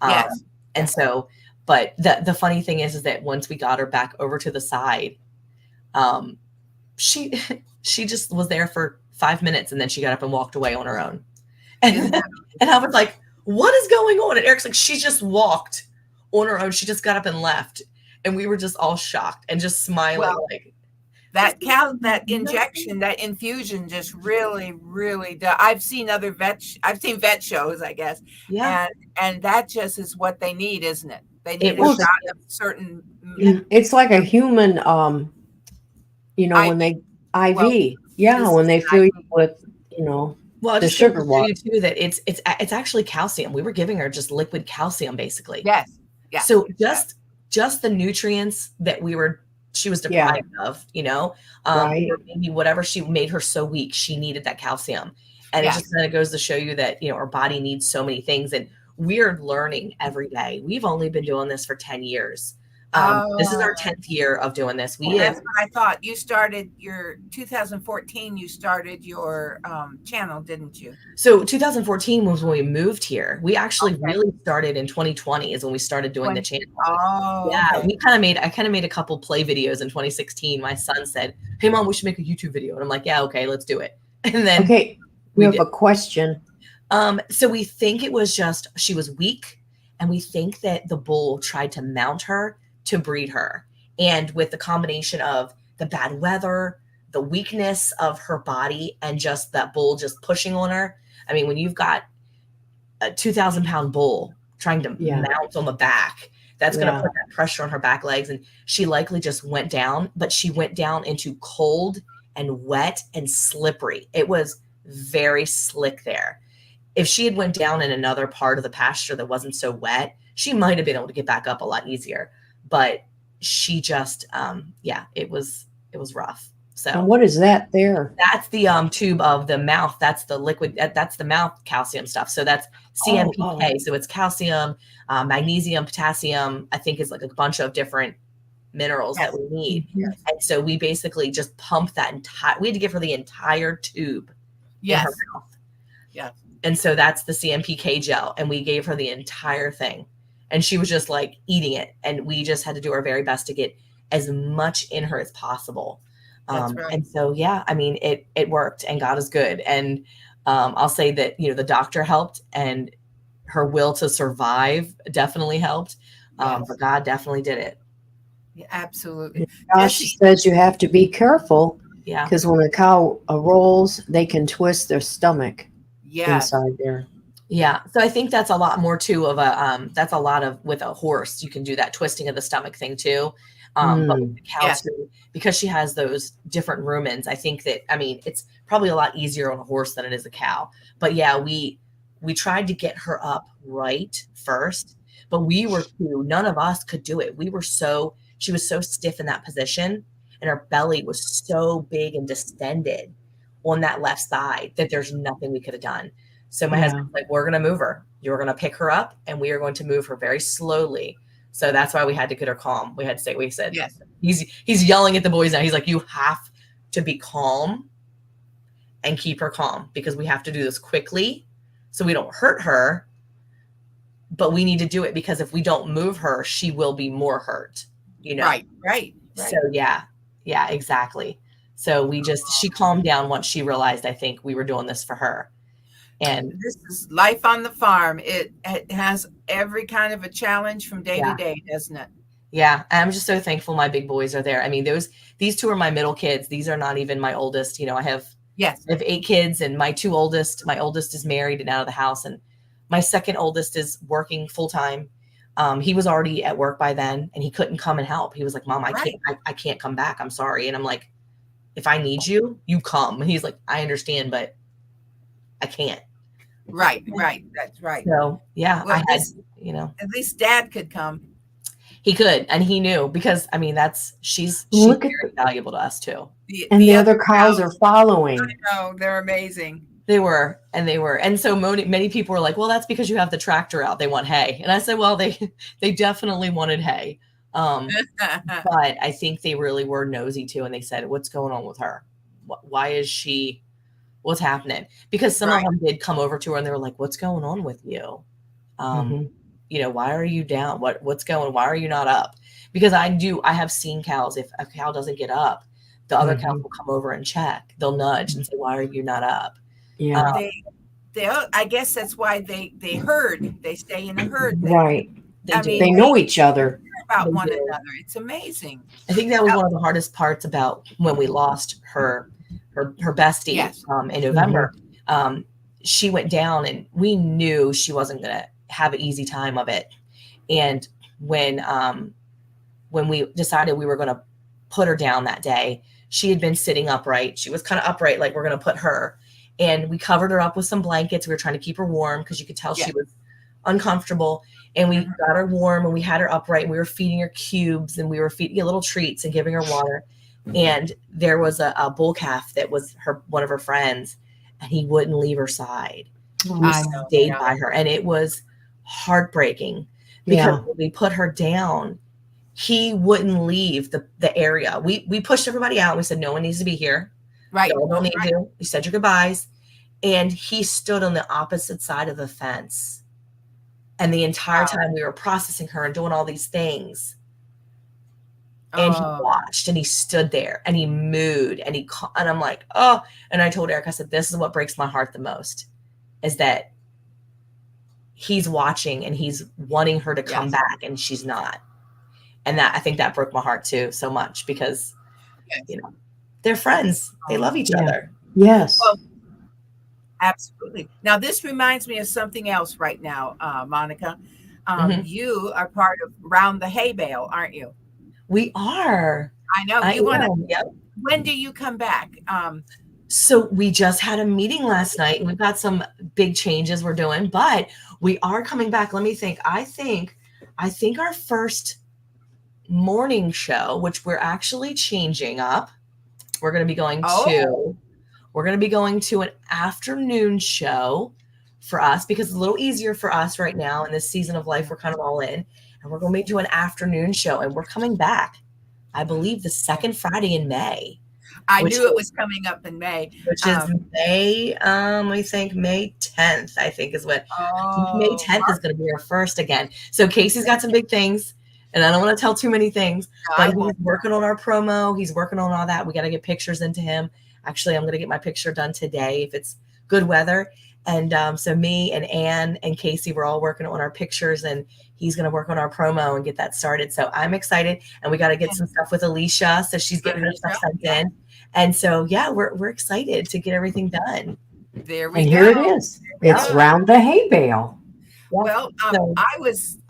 Yes. And so, but the funny thing is that once we got her back over to the side, she just was there for 5 minutes and then she got up and walked away on her own. And I was like, what is going on? And Eric's like, she just walked on her own. She just got up and left. And we were just all shocked and just smiling. Well, like that injection, that infusion just really, really does. I've seen vet shows, I guess. yeah. And that just is what they need, isn't it? They need It was- a shot of certain. It's like a human, when they IV. Well, when they fill you with, Well, I the just sugar want to show water. you too that it's actually calcium. We were giving her just liquid calcium basically. Yes. Yeah. So just the nutrients that she was deprived of, Right. or maybe whatever she made her so weak, she needed that calcium. And Yes. it just kind of goes to show you that, our body needs so many things and we're learning every day. We've only been doing this for 10 years. This is our 10th year of doing this. That's what I thought. You started your 2014. You started your channel, didn't you? So 2014 was when we moved here. We actually Okay. really started in 2020 is when we started doing the channel. Oh, Yeah, okay. I kind of made a couple play videos in 2016. My son said, "Hey mom, we should make a YouTube video." And I'm like, "Yeah, okay, let's do it." And then Okay, we have did. a question. So we think it was just she was weak, and we think that the bull tried to mount her to breed her. And with the combination of the bad weather, the weakness of her body, and just that bull just pushing on her. I mean, when you've got a 2,000-pound bull trying to Yeah. mount on the back, that's going to Yeah. put that pressure on her back legs. And she likely just went down, but she went down into cold and wet and slippery. It was very slick there. If she had went down in another part of the pasture that wasn't so wet, she might have been able to get back up a lot easier. But she just, it was rough. So And what is that there? that's the tube of the mouth. That's the liquid. That's the mouth calcium stuff. So that's CMPK. So it's calcium, magnesium, potassium. I think is like a bunch of different minerals that we need. Yes. And so we basically just pumped that we had to give her the entire tube in her Yes. mouth. Yeah. And so that's the CMPK gel. And we gave her the entire thing. And she was just like eating it. And we just had to do our very best to get as much in her as possible. That's right. And so, yeah, I mean, it worked and God is good. And I'll say that, the doctor helped and her will to survive definitely helped. Yes. But God definitely did it. Yeah, absolutely. Josh says you have to be careful Yeah. because when a cow rolls, they can twist their stomach Yes. inside there. Yeah. So I think that's a lot more too of that's a lot of with a horse, you can do that twisting of the stomach thing too. But with the cow Yes. too, because she has those different rumens, I think that, I mean, it's probably a lot easier on a horse than it is a cow. But yeah, we tried to get her up right first, but none of us could do it. She was so stiff in that position and her belly was so big and distended on that left side that there's nothing we could have done. So my husband's like, we're going to move her. You're going to pick her up and we are going to move her very slowly. So that's why we had to get her calm. We had to we said, Yes. he's yelling at the boys now. He's like, you have to be calm and keep her calm because we have to do this quickly so we don't hurt her. But we need to do it because if we don't move her, she will be more hurt, Right. So yeah, exactly. So she calmed down once she realized, I think we were doing this for her. And This is life on the farm. It has every kind of a challenge from day to day, doesn't it? yeah, I'm just so thankful my big boys are there. I mean, these two are my middle kids. These are not even my oldest. I have 8 kids and my oldest is married and out of the house. And my second oldest is working full time. He was already at work by then and he couldn't come and help. He was like, Mom, I can't come back. I'm sorry. And I'm like, if I need you, you come. And he's like, I understand, but I can't. Right. That's right. So yeah, Well, I had, At least Dad could come. he could, and he knew because I mean, she's Look at very valuable to us too. And the other cows are following. I know, they're amazing. They were. And so many people were like, well, that's because you have the tractor out. They want hay. And I said, well, they definitely wanted hay. But I think they really were nosy too, and they said, "What's going on with her? Why is she? What's happening?" Because some of them did come over to her and they were like, "What's going on with you? You know, why are you down? What's going? Why are you not up?" Because I have seen cows. If a cow doesn't get up, the other cows will come over and check. They'll nudge and say, "Why are you not up?" Yeah. I guess that's why they herd. They stay in a herd. Right. They They know each other. About They one do. another. It's amazing. I think that was one of the hardest parts about when we lost her bestie Yes. In November. She went down and we knew she wasn't going to have an easy time of it. And when we decided we were going to put her down that day, she had been sitting upright. She was kind of upright, like we're going to put her. And we covered her up with some blankets. We were trying to keep her warm because you could tell she was uncomfortable. And we got her warm and we had her upright and we were feeding her cubes and we were feeding her little treats and giving her water. And there was a bull calf that was one of her friends, and he wouldn't leave her side. We stayed by her, and it was heartbreaking because when we put her down, he wouldn't leave the area. We pushed everybody out. We said, no one needs to be here. Right. No, don't need to. You said your goodbyes. And he stood on the opposite side of the fence. And the entire time we were processing her and doing all these things. And he watched and he stood there and he mooed and and I'm like, oh, and I told Eric, I said, this is what breaks my heart the most, is that he's watching and he's wanting her to come back and she's not. And I think that broke my heart too, so much because, you know, they're friends. They love each other. Yes. Well, absolutely. Now, this reminds me of something else right now, Monica. You are part of Round the Hay Bale, aren't you? We are. I know. You want to. When do you come back? So we just had a meeting last night, and we've got some big changes we're doing, but we are coming back. Let me think. I think our first morning show, which we're actually changing up, we're going to be going to an afternoon show for us because it's a little easier for us right now in this season of life. We're kind of all in. And we're going to do an afternoon show, and we're coming back, I believe, the second Friday in May. I knew it was coming up in May. Which is May, I think May 10th, I think is what. May 10th is going to be our first again. So Casey's got some big things, and I don't want to tell too many things, but he's working on our promo. He's working on all that. We got to get pictures into him. Actually, I'm going to get my picture done today if it's good weather. And so me and Ann and Casey, we're all working on our pictures, and he's going to work on our promo and get that started. So I'm excited, and we got to get some stuff with Alicia. So she's getting her stuff sent in. And so, yeah, we're excited to get everything done. There we go. And here it is. It's Round the Hay Bale. Well,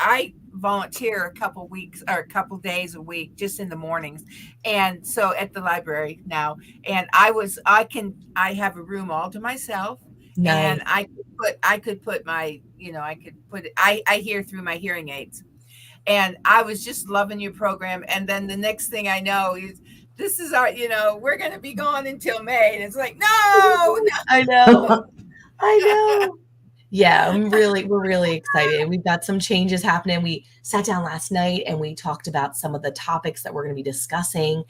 I volunteer a couple weeks or a couple days a week, just in the mornings. And so at the library now, and I have a room all to myself. Nice. And I could put my, I hear through my hearing aids, and I was just loving your program. And then the next thing I know is this is our, we're going to be gone until May. And it's like, no. I know. Yeah, we're really excited. We've got some changes happening. We sat down last night and we talked about some of the topics that we're going to be discussing.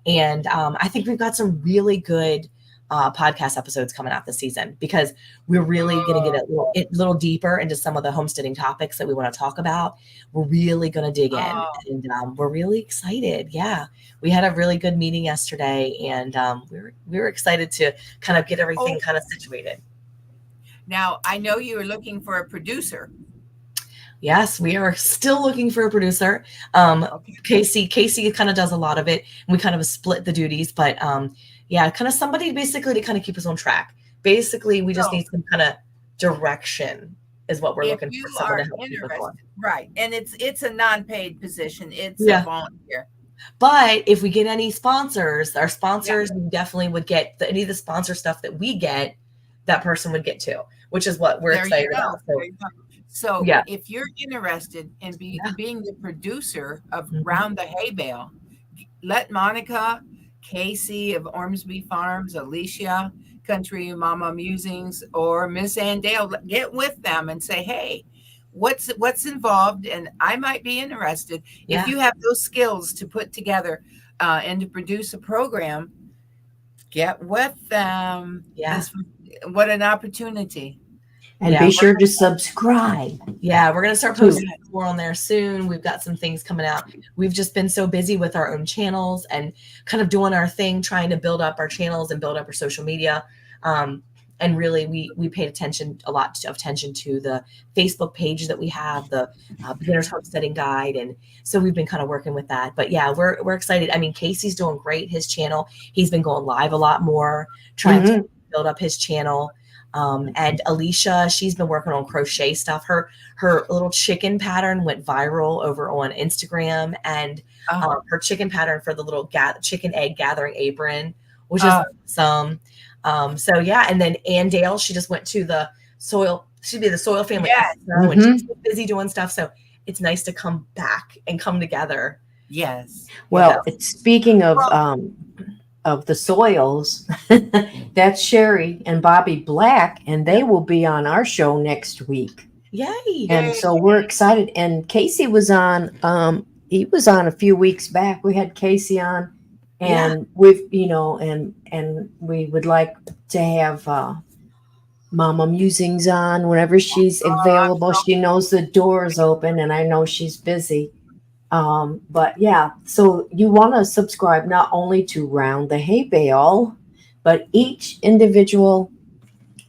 And I think we've got some really good podcast episodes coming out this season because we're really going to get a little deeper into some of the homesteading topics that we want to talk about. We're really going to dig in, and we're really excited. Yeah, we had a really good meeting yesterday, and we were excited to kind of get everything kind of situated. Now, I know you were looking for a producer. Yes, we are still looking for a producer. Casey kind of does a lot of it, and we kind of split the duties, but yeah, kind of somebody basically to kind of keep us on track. Basically, we just need some kind of direction is what we're looking for. Someone to help people on. Right. And it's a non-paid position. It's a volunteer. But if we get any sponsors, our sponsors, we definitely would get any of the sponsor stuff that we get, that person would get too, which is what we're excited about. So if you're interested in being the producer of Round the Hay Bale, let Monica, Casey of Ormsby Farms, Alicia, Country Mama Musings, or Miss Ann Dale get with them and say, hey, what's involved, and I might be interested. Yeah. If you have those skills to put together and to produce a program, get with them. Yeah. What an opportunity. And Yeah, be sure to subscribe. Yeah, we're going to start posting more on there soon. We've got some things coming out. We've just been so busy with our own channels and kind of doing our thing, trying to build up our channels and build up our social media. And really, we paid a lot of attention to the Facebook page that we have, the Beginner's Homesteading Guide. And so we've been kind of working with that. But yeah, we're excited. I mean, Casey's doing great, his channel. He's been going live a lot more, trying to build up his channel. And Alicia, she's been working on crochet stuff. Her little chicken pattern went viral over on Instagram, and her chicken pattern for the little chicken egg gathering apron, which is awesome. So yeah, and then Ann Dale, she just went to the soil. She'd be the Soil Family Expo, and she's busy doing stuff. So it's nice to come back and come together. Yes. Well, speaking of the soils, that's Sherry and Bobby Black, and they will be on our show next week. Yay! And so we're excited. And Casey was on. He was on a few weeks back. We had Casey on, and we've and we would like to have Mama Musings on whenever she's available. She knows the door is open, and I know she's busy. But yeah, so you want to subscribe not only to Round the Hay Bale, but each individual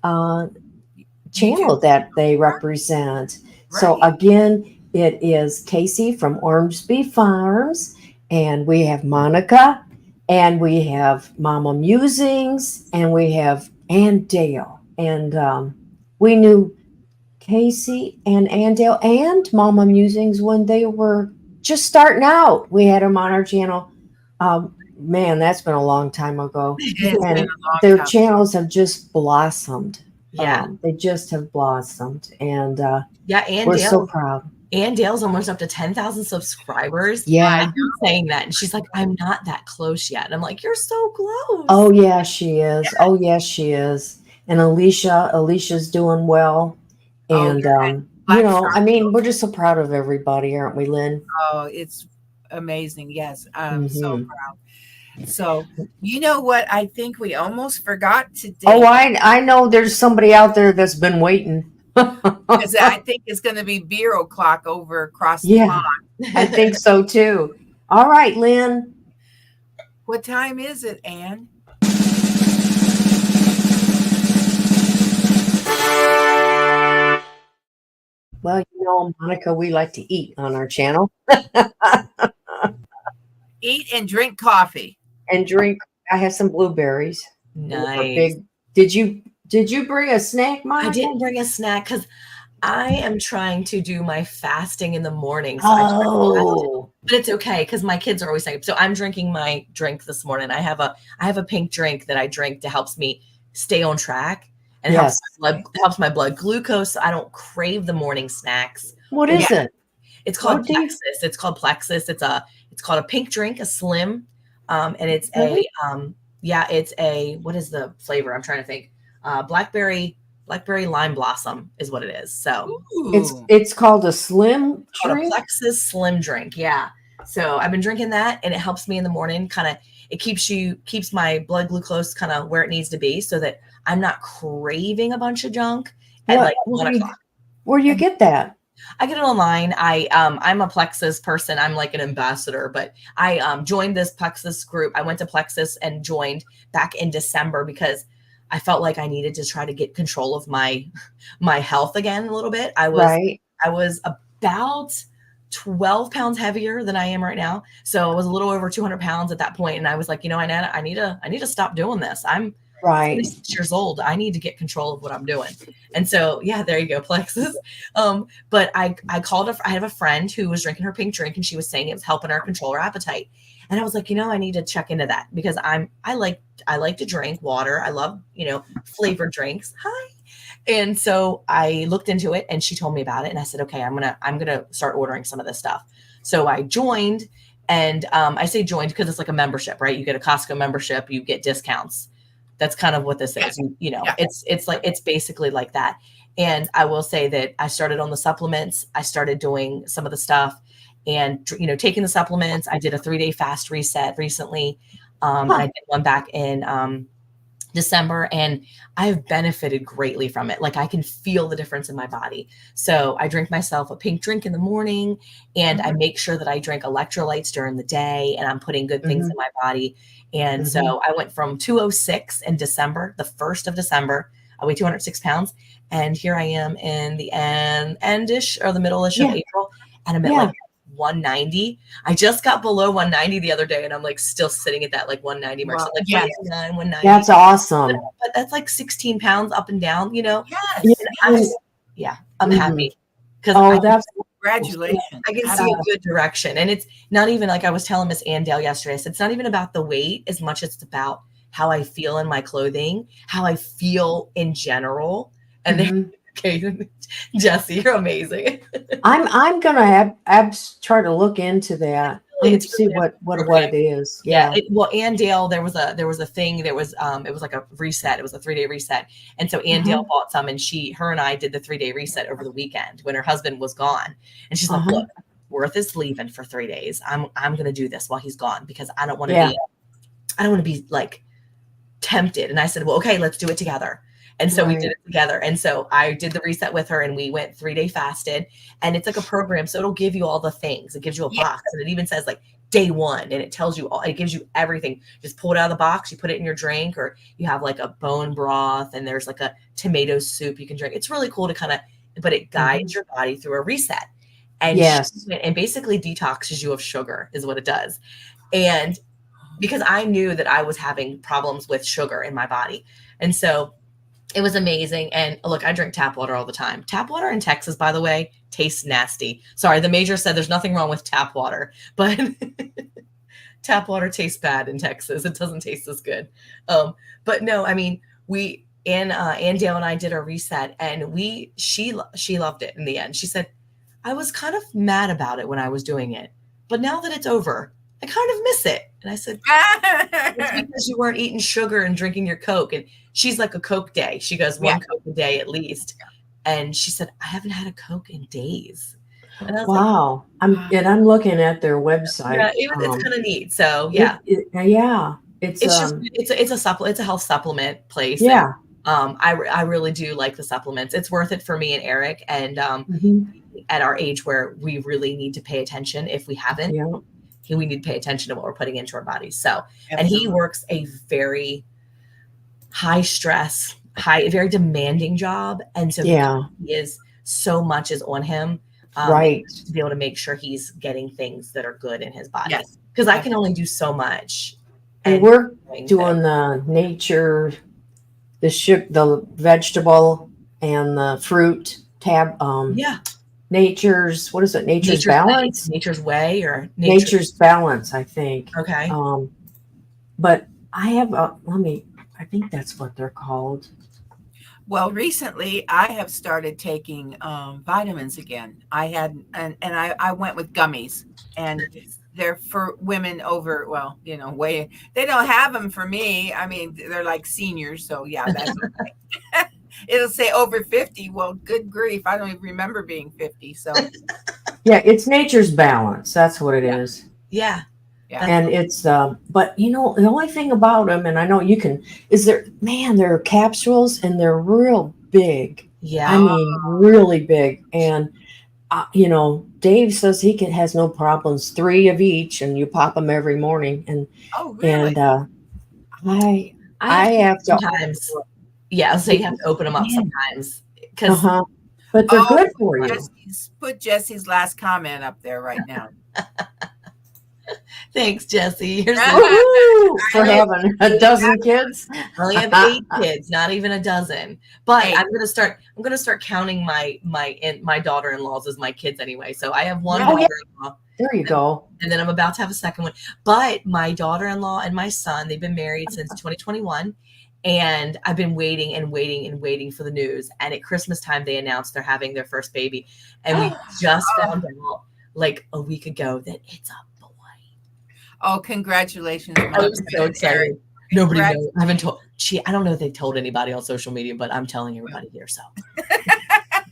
channel that they represent. Right. So again, it is Casey from Ormsby Farms, and we have Monica, and we have Mama Musings, and we have Ann Dale. And we knew Casey and Ann Dale and Mama Musings when they were just starting out. We had them on our channel. Man, that's been a long time ago. And their channels have just blossomed. Yeah. They just have blossomed. And Ann we're Dale, so proud. Ann Dale's almost up to 10,000 subscribers. Yeah. I keep saying that. And she's like, I'm not that close yet. And I'm like, you're so close. Oh, yeah, she is. Yeah. Oh, yes, she is. And Alicia's doing well. And, I mean, we're just so proud of everybody, aren't we, Lynn? Oh, it's amazing. Yes, I'm so proud. So, you know what? I think we almost forgot today. Oh, I know there's somebody out there that's been waiting. Because I think it's going to be beer o'clock over across the pond. I think so, too. All right, Lynn. What time is it, Ann? Well, Monica, we like to eat on our channel. Eat and drink coffee. And drink. I have some blueberries. Nice. Did you bring a snack, Monica? I didn't bring a snack because I am trying to do my fasting in the morning. So but it's okay because my kids are always saying. So I'm drinking my drink this morning. I have a pink drink that I drink that helps me stay on track. And helps my blood glucose. So I don't crave the morning snacks. What is it? It's called Plexus. It's called Plexus. It's called a pink drink, a slim. And it's it's a what is the flavor? I'm trying to think. Blackberry lime blossom is what it is. So it's called a slim drink. A Plexus slim drink. Yeah. So I've been drinking that, and it helps me in the morning. It keeps my blood glucose kind of where it needs to be, so that I'm not craving a bunch of junk at like 1 o'clock. Where do you get that? I get it online. I'm a Plexus person. I'm like an ambassador, but I joined this Plexus group. I went to Plexus and joined back in December because I felt like I needed to try to get control of my health again a little bit. I was about 12 pounds heavier than I am right now. So I was a little over 200 pounds at that point. And I was like, Inanna, I need to stop doing this. I'm 6 years old. I need to get control of what I'm doing. And so, yeah, there you go, Plexus. But I called I have a friend who was drinking her pink drink, and she was saying it was helping her control her appetite. And I was like, I need to check into that because I like to drink water. I love, flavored drinks. Hi. And so I looked into it, and she told me about it, and I said, okay, I'm going to start ordering some of this stuff. So I joined, and I say joined because it's like a membership, right? You get a Costco membership, you get discounts. That's kind of what this is. It's basically like that. And I will say that I started on the supplements. I started doing some of the stuff and, taking the supplements. I did a 3-day fast reset recently. And I did one back in December, and I've benefited greatly from it. Like, I can feel the difference in my body. So I drink myself a pink drink in the morning, and I make sure that I drink electrolytes during the day, and I'm putting good things in my body. And so I went from 206 in December, the 1st of December. I weighed 206 pounds. And here I am in the endish or the middle-ish of April. And I'm at like 190. I just got below 190 the other day, and I'm like still sitting at that like 190 mark. Wow. So like Yes. 190. That's awesome. But that's like 16 pounds up and down, Yes. I'm happy because That's Congratulations. I can see a good direction. And it's not even like I was telling Miss Andale yesterday. I said, it's not even about the weight as much as it's about how I feel in my clothing, how I feel in general. And then, okay, Jesse, you're amazing. I'm gonna try to look into that. It's See really what okay. it is. Yeah. Andale, there was a thing. There was it was like a reset. It was a 3-day reset. And so Andale bought some, and her and I did the 3-day reset over the weekend when her husband was gone. And she's like, look, Worth is leaving for 3 days. I'm gonna do this while he's gone because I don't want to be like tempted. And I said, well, okay, let's do it together. And so we did it together. And so I did the reset with her, and we went 3-day fasted, and it's like a program. So it'll give you all the things. It gives you a box, and it even says like day 1, and it tells you all, it gives you everything. Just pull it out of the box. You put it in your drink, or you have like a bone broth, and there's like a tomato soup you can drink. It's really cool to kind of, but it guides your body through a reset. And and basically detoxes you of sugar is what it does. And because I knew that I was having problems with sugar in my body. And so it was amazing. And look, I drink tap water all the time. Tap water in Texas, by the way, tastes nasty. Sorry, the major said there's nothing wrong with tap water, but tap water tastes bad in Texas. It doesn't taste as good. But no, I mean, Andale and I did a reset, and she loved it in the end. She said, I was kind of mad about it when I was doing it, but now that it's over, I kind of miss it. And I said, it's because you weren't eating sugar and drinking your Coke. And she's like a Coke day. She goes 1 Coke a day at least. And she said, I haven't had a Coke in days. And I was wow. like, I'm looking at their website. Yeah, it's kind of neat. So It's it's a supplement. It's a health supplement place. Yeah. And, I really do like the supplements. It's worth it for me and Eric. And at our age where we really need to pay attention, if we haven't, we need to pay attention to what we're putting into our bodies. So, and he works a very high stress, very demanding job. And so he is so much is on him, to be able to make sure he's getting things that are good in his body. Yes. Because I can only do so much. And we're doing the nature, the vegetable and the fruit tab. Nature's, what is it? Nature's Balance? Nature's Way or Nature's Balance, I think. Okay. But I have I think that's what they're called. Well, recently I have started taking vitamins again. I had, and I went with gummies, and they're for women over, way, they don't have them for me. I mean, they're like seniors. So that's okay. It'll say over 50. Well, good grief. I don't even remember being 50. So it's Nature's Balance. That's what it is. Yeah. And it's, but the only thing about them, and I know you can, is they're capsules, and they're real big. Yeah. I mean, really big. And, Dave says he has no problems, 3 of each, and you pop them every morning. And, really? and, I have to sometimes. Yeah, so you have to open them up sometimes. But they're good for you. Put Jesse's last comment up there right now. Thanks, Jesse. For having a dozen kids. I only have 8 kids, not even a dozen. But I'm gonna start counting my daughter-in-laws as my kids anyway. So I have one daughter-in-law. There you go. And then I'm about to have a second one. But my daughter-in-law and my son, they've been married since 2021. And I've been waiting and waiting and waiting for the news. And at Christmas time, they announced they're having their first baby. And we just found out like a week ago that it's a boy. Oh, congratulations. I was so excited. Nobody Congrats. knows. I haven't told. I don't know if they told anybody on social media, but I'm telling everybody here. So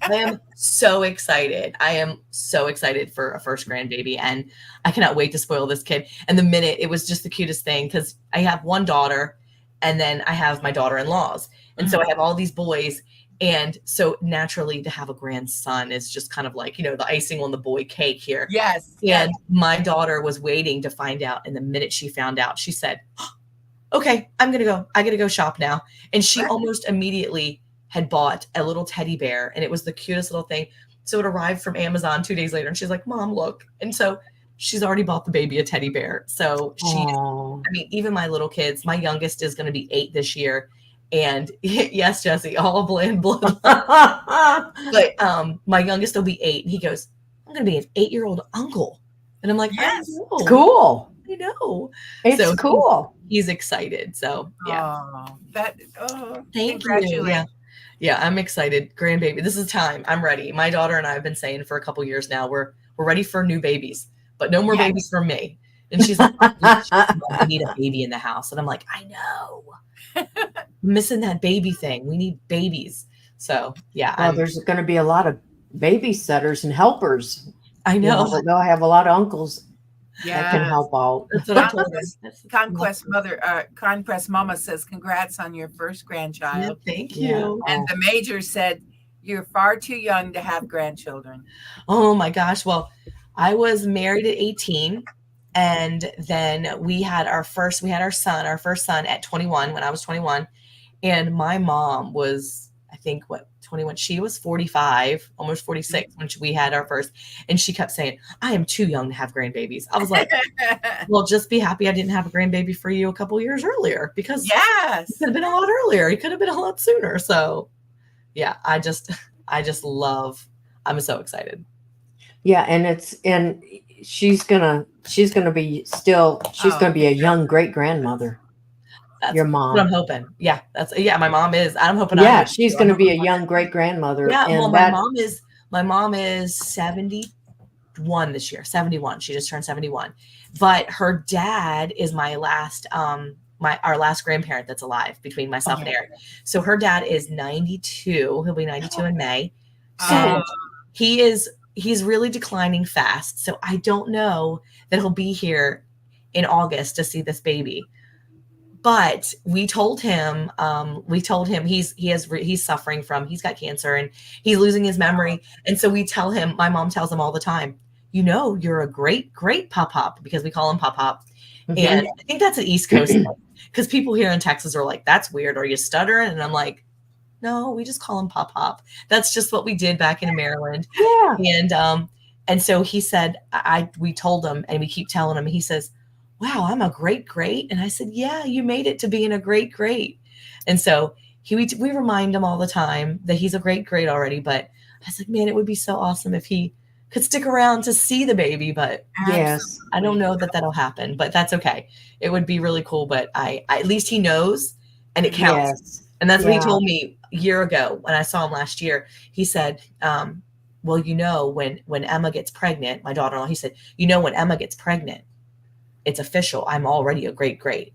I am so excited. I am so excited for a first grandbaby, and I cannot wait to spoil this kid. And the minute, it was just the cutest thing, because I have one daughter, and then I have my daughter-in-laws, and so I have all these boys. And so naturally, to have a grandson is just kind of like, the icing on the boy cake here. Yes. And my daughter was waiting to find out. And the minute she found out, she said, okay, I'm going to go. I got to go shop now. And she almost immediately had bought a little teddy bear, and it was the cutest little thing. So it arrived from Amazon 2 days later, and she's like, Mom, look. And so she's already bought the baby a teddy bear. So even my little kids, my youngest is going to be 8 this year. And yes, Jesse, all bland blood. But my youngest will be 8. And he goes, I'm going to be an 8-year-old uncle. And I'm like, yes, it's cool. I know. It's So cool. He's excited. So yeah. Thank you. Yeah, I'm excited. Grandbaby. This is time. I'm ready. My daughter and I have been saying for a couple years now, we're ready for new babies, but no more babies for me. And she's like, we need a baby in the house. And I'm like, I know. Missing that baby thing. We need babies. So yeah. Well, there's going to be a lot of babysitters and helpers. I know. They'll have a lot of uncles that can help out. That's what I told her. Conquest Mama says, congrats on your first grandchild. Yeah, thank you. And the major said, you're far too young to have grandchildren. Oh my gosh. Well, I was married at 18. And then we had our first son at 21, when I was 21. And my mom was, I think, 21? She was 45, almost 46 when we had our first. And she kept saying, I am too young to have grandbabies. I was like, well, just be happy I didn't have a grandbaby for you a couple years earlier, because it could have been a lot earlier. It could have been a lot sooner. So yeah, I just love, I'm so excited. Yeah. And she's gonna be a young great grandmother. That's your mom. What I'm hoping. Yeah, my mom is. I'm hoping. Yeah, she's going to be a young great grandmother. Yeah, and my mom is 71 this year. 71. She just turned 71. But her dad is my last our last grandparent that's alive between myself and Eric. So her dad is 92. He'll be 92 in May. So he's really declining fast. So I don't know that he'll be here in August to see this baby. But we told him he's suffering from, he's got cancer and he's losing his memory. And so we tell him, my mom tells him all the time, you're a great, great pop-pop, because we call him pop-pop. Mm-hmm. And I think that's an East Coast thing, because people here in Texas are like, that's weird. Are you stuttering? And I'm like, no, we just call him pop-pop. That's just what we did back in Maryland. Yeah. And so he said, we told him, and we keep telling him, he says, wow, I'm a great great. And I said, yeah, you made it to being a great great. And so we remind him all the time that he's a great great already. But I was like, man, it would be so awesome if he could stick around to see the baby. But yes, I don't know that that'll happen, but that's okay. It would be really cool. But at least he knows, and it counts. Yes. And that's what he told me a year ago when I saw him last year. He said, well, when Emma gets pregnant, my daughter-in-law, he said, when Emma gets pregnant, it's official. I'm already a great great.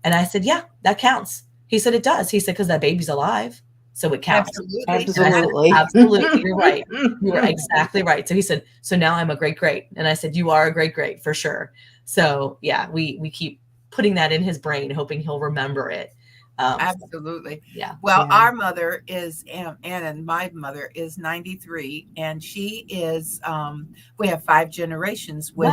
And I said, yeah, that counts. He said, it does. He said, because that baby's alive. So it counts. Absolutely. Absolutely. You're right. You were exactly right. So he said, so now I'm a great great. And I said, you are a great great for sure. So yeah, we keep putting that in his brain, hoping he'll remember it. Absolutely. Yeah. Well, our mother is Anna, and my mother is 93, and she is, we have 5 generations with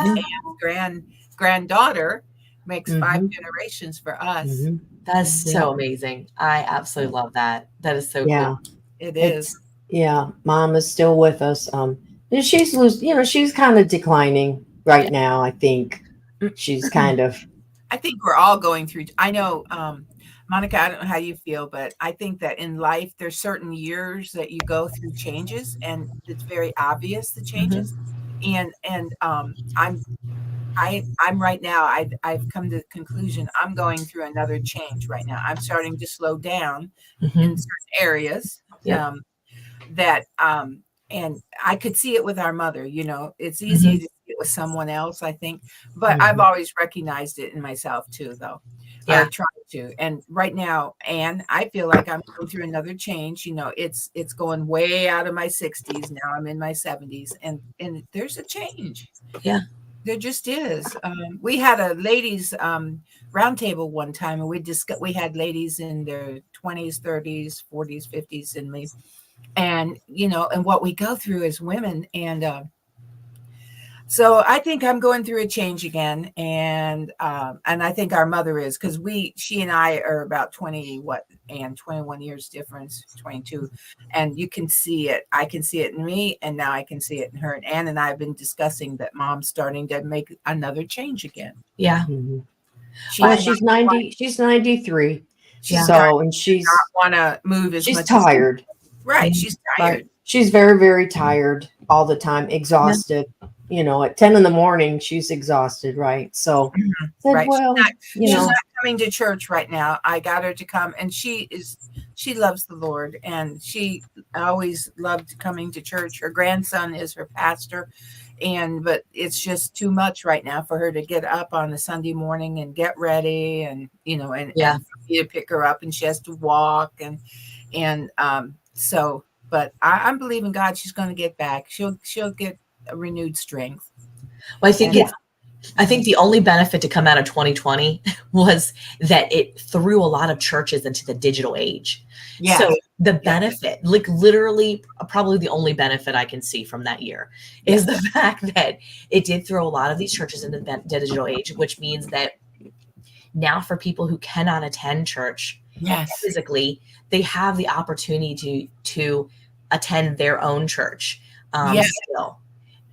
Anne's granddaughter makes 5 generations for us. Mm-hmm. That's so amazing. I absolutely love that. That is so cool. It is. Mom is still with us. She's kind of declining right now. I think she's kind of. I think we're all going through. I know, Monica, I don't know how you feel, but I think that in life there's certain years that you go through changes, and it's very obvious the changes. And I'm right now, I've come to the conclusion I'm going through another change right now. I'm starting to slow down in certain areas and I could see it with our mother. It's easy to see it with someone else, I think, but I've always recognized it in myself too, though. Yeah. trying to. And right now, and I feel like I'm going through another change. You know, it's going way out of my 60s. Now I'm in my 70s, and there's a change. Yeah. There just is. We had a ladies roundtable one time, and we had ladies in their 20s, 30s, 40s, 50s, and me. And you know, and what we go through as women, and so I think I'm going through a change again, and I think our mother is, because she and I are about 21 years difference, 22, and you can see it. I can see it in me, and now I can see it in her. And Ann and I have been discussing that Mom's starting to make another change again. Yeah. Mhm. Well, She's she's 90. She's 93. She's So, and she's want to move as she's much. tired. Right, she's tired. Right. She's very, very tired all the time, exhausted. You know, at 10 in the morning, she's exhausted, right? So, said, Right. well, She's not coming to church right now. I got her to come, and she loves the Lord, and she always loved coming to church. Her grandson is her pastor, but it's just too much right now for her to get up on a Sunday morning and get ready, and you know, and for me to pick her up, and she has to walk, so. But I'm believing God, she's going to get back. She'll get a renewed strength. Well, I think the only benefit to come out of 2020 was that it threw a lot of churches into the digital age. Yeah. So the benefit, like literally probably the only benefit I can see from that year is the fact that it did throw a lot of these churches into the digital age, which means that now for people who cannot attend church physically, they have the opportunity to attend their own church still.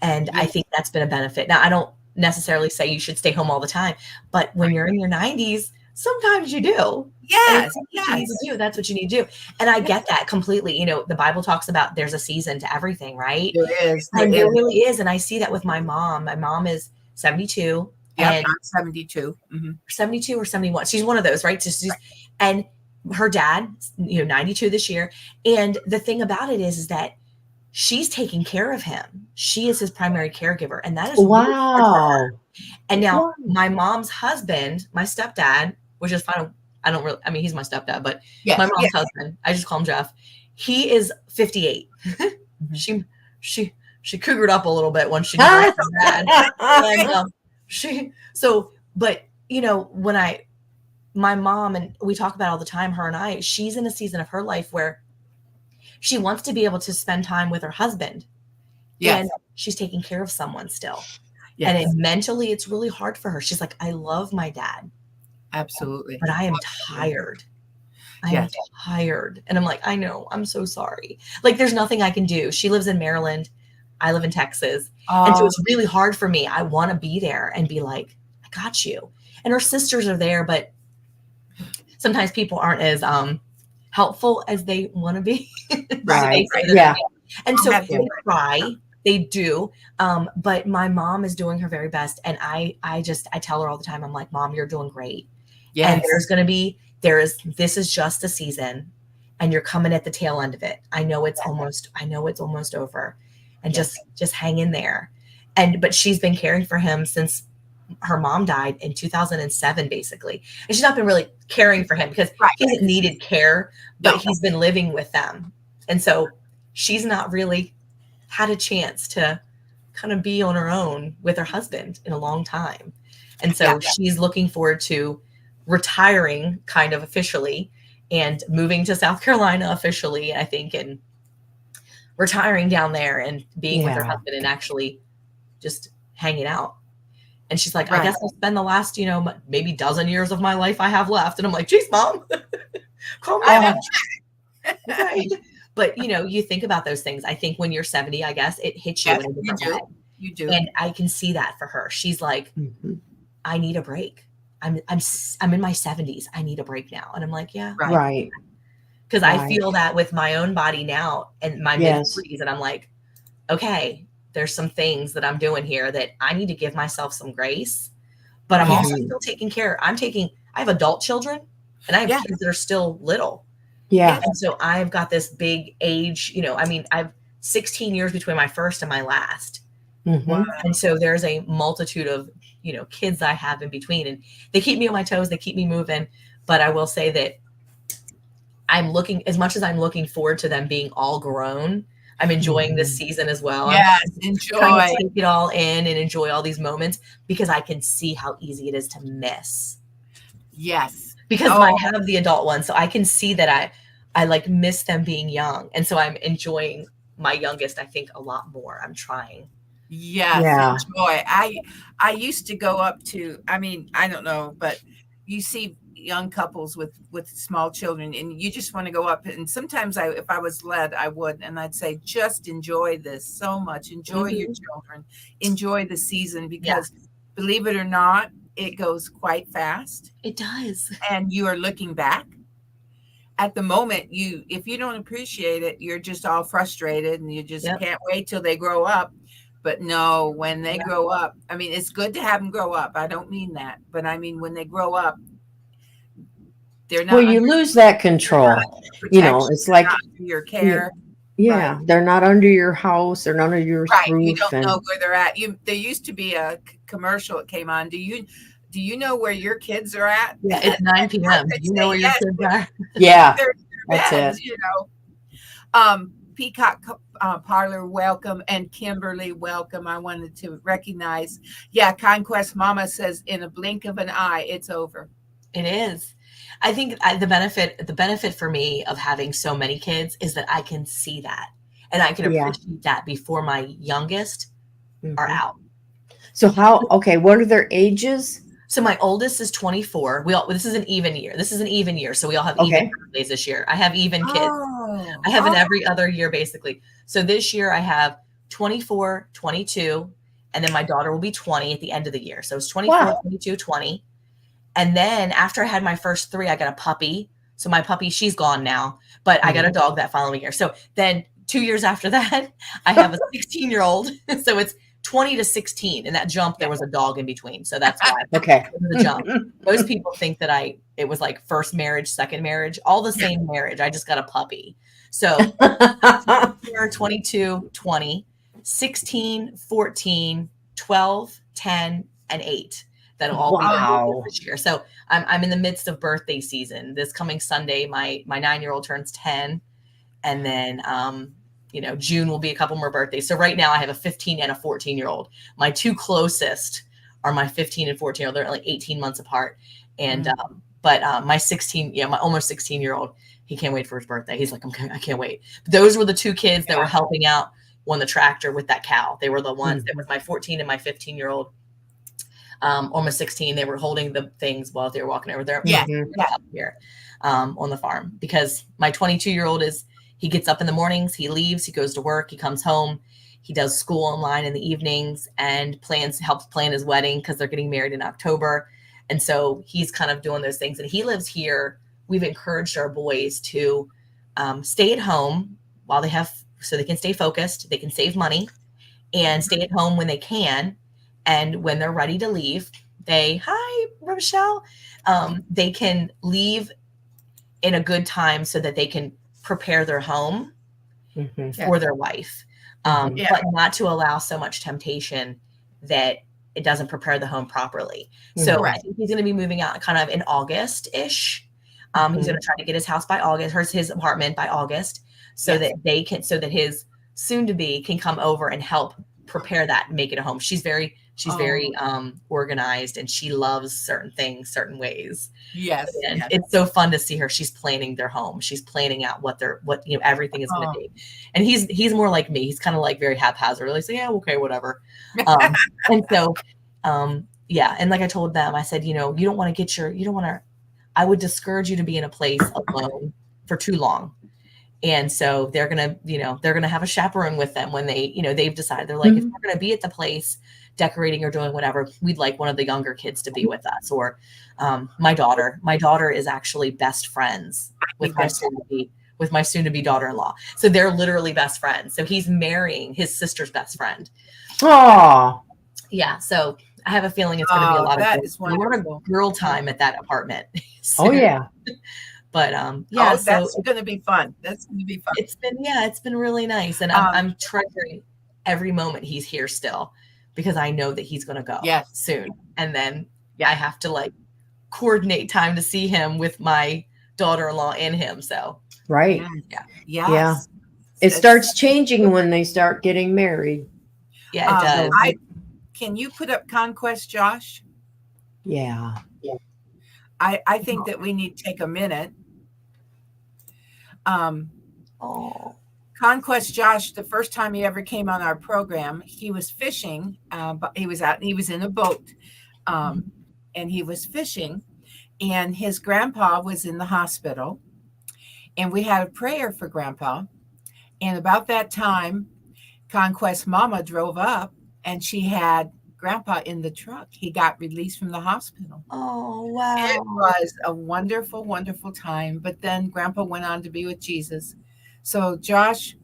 And I think that's been a benefit. Now, I don't necessarily say you should stay home all the time, but when you're in your 90s, sometimes you do. Yes. That's what you need to do. And I get that completely. You know, the Bible talks about there's a season to everything, right? There is. And there really is. And I see that with my mom. My mom is 72. Yeah, and I'm 72. 72 or 71. She's one of those, right? And her dad, 92 this year. And the thing about it is that she's taking care of him. She is his primary caregiver. And that is wow. Really hard for her. And now my mom's husband, my stepdad, which is fine. He's my stepdad, but my mom's husband, I just call him Jeff. He is 58. She cougared up a little bit when she got her dad. When my mom, and we talk about all the time, her and I, she's in a season of her life where she wants to be able to spend time with her husband. Yes. And she's taking care of someone still. Yes. And mentally, it's really hard for her. She's like, I love my dad. Absolutely. But I am tired. I am tired. And I'm like, I know, I'm so sorry. Like, there's nothing I can do. She lives in Maryland. I live in Texas. And so it's really hard for me. I want to be there and be like, I got you. And her sisters are there, but sometimes people aren't as helpful as they want to be. Right. Yeah. And so they try. They do. But my mom is doing her very best. And I tell her all the time, I'm like, Mom, you're doing great. Yes. And this is just a season, and you're coming at the tail end of it. I know it's almost over, and just hang in there. But she's been caring for him since her mom died in 2007, basically. And she's not been really caring for him because he hasn't needed care, but he's been living with them. And so she's not really had a chance to kind of be on her own with her husband in a long time. And so she's looking forward to retiring kind of officially and moving to South Carolina officially, I think, and retiring down there and being with her husband and actually just hanging out. And she's like, I guess I'll spend the last, maybe dozen years of my life I have left. And I'm like, geez, Mom, calm down. Okay. But, you think about those things. I think when you're 70, I guess it hits you in a different way. You do. And I can see that for her. She's like, I need a break. I'm in my 70s. I need a break now. And I'm like, yeah. Right. Because I feel that with my own body now and my mid-40s. And I'm like, okay, there's some things that I'm doing here that I need to give myself some grace. But I'm also still taking care. I have adult children, and I have kids that are still little. Yeah. And so I've got this big age, I've 16 years between my first and my last. And so there's a multitude of kids I have in between, and they keep me on my toes, they keep me moving. But I will say that as much as I'm looking forward to them being all grown, I'm enjoying this season as well. Yes, I'm enjoy. trying to take it all in and enjoy all these moments, because I can see how easy it is to miss. Yes. Because I have the adult one, so I can see that I like miss them being young, and so I'm enjoying my youngest, I think, a lot more. I'm trying. Yes, Yeah. enjoy. I used to go up to, I mean, I don't know, but you see young couples with small children, and you just want to go up, and sometimes if I was led, I would, and I'd say, just enjoy this so much. Enjoy your children, enjoy the season, because believe it or not, it goes quite fast. It does. And you are looking back. At the moment, if you don't appreciate it, you're just all frustrated, and you just can't wait till they grow up. But no, when they grow up, I mean, it's good to have them grow up. I don't mean that, but I mean, when they grow up, they're not. Well, you lose that control. It's like your care. Yeah, right. They're not under your house. They're not under your roof. You don't know where they're at. There used to be a commercial that came on. Do you know where your kids are at? Yeah, it's 9 p.m. You know where your kids are? Yeah, that's it. Peacock Parlor, welcome, and Kimberly, welcome. I wanted to recognize. Yeah, Conquest Mama says, in a blink of an eye, it's over. It is. I think the benefit for me of having so many kids is that I can see that, and I can appreciate that before my youngest are out. So what are their ages? So my oldest is 24. This is an even year. So we all have even birthdays this year. I have even kids. I have an every other year, basically. So this year I have 24, 22, and then my daughter will be 20 at the end of the year. So it's 24, 22, 20. And then after I had my first 3, I got a puppy. So my puppy, she's gone now, but I got a dog that following year. So then 2 years after that, I have a 16-year-old. So it's 20 to 16. In that jump, there was a dog in between. So that's why the jump. Most people think that it was like first marriage, second marriage, all the same marriage. I just got a puppy. So 22, 20, 16, 14, 12, 10, and 8. That'll all be this year. So I'm in the midst of birthday season. This coming Sunday, my 9-year-old turns 10. And then June will be a couple more birthdays. So right now I have a 15 and a 14-year-old. My 2 closest are my 15 and 14-year-old. They're like 18 months apart. And but my my almost 16-year-old, he can't wait for his birthday. He's like, I can't wait. But those were the 2 kids that were helping out on the tractor with that cow. They were the ones that was my 14 and my 15-year-old. Almost 16. They were holding the things while they were walking over there. Here on the farm, because my 22-year-old he gets up in the mornings, he leaves, he goes to work, he comes home, he does school online in the evenings, and helps plan his wedding, because they're getting married in October. And so he's kind of doing those things, and he lives here. We've encouraged our boys to stay at home so they can stay focused, they can save money, and stay at home when they can. And when they're ready to leave, hi, Rochelle, they can leave in a good time so that they can prepare their home for their wife, but not to allow so much temptation that it doesn't prepare the home properly. So I think he's going to be moving out kind of in August-ish. He's going to try to get his house by August, his apartment by August, so that his soon-to-be can come over and help prepare that and make it a home. She's very organized, and she loves certain things, certain ways. Yes. And it's so fun to see her. She's planning their home. She's planning out what everything is going to be. And he's more like me. He's kind of like very haphazard. Like, yeah, okay, whatever. And so, and like I told them, I said, I would discourage you to be in a place alone for too long. And so they're going to have a chaperone with them when they've decided, they're like, if we're going to be at the place decorating or doing whatever, we'd like one of the younger kids to be with us. Or my daughter is actually best friends with my soon-to-be daughter-in-law. So they're literally best friends. So he's marrying his sister's best friend. Oh, yeah. So I have a feeling it's going to be a lot of girl time at that apartment. Oh yeah. But that's going to be fun. That's going to be fun. It's been really nice, and I'm treasuring every moment he's here still, because I know that he's going to go soon, and then I have to like coordinate time to see him with my daughter-in-law and him. So Right. Yeah. Yes. Yeah. It starts changing when they start getting married. Yeah, it does. Can you put up Conquest, Josh? Yeah. I think that we need to take a minute. Oh, Conquest Josh, the first time he ever came on our program, he was fishing, but he was in a boat, and he was fishing, and his grandpa was in the hospital, and we had a prayer for grandpa. And about that time, Conquest mama drove up, and she had grandpa in the truck. He got released from the hospital. oh, wow. It was a wonderful, wonderful time. But then grandpa went on to be with Jesus. So Josh,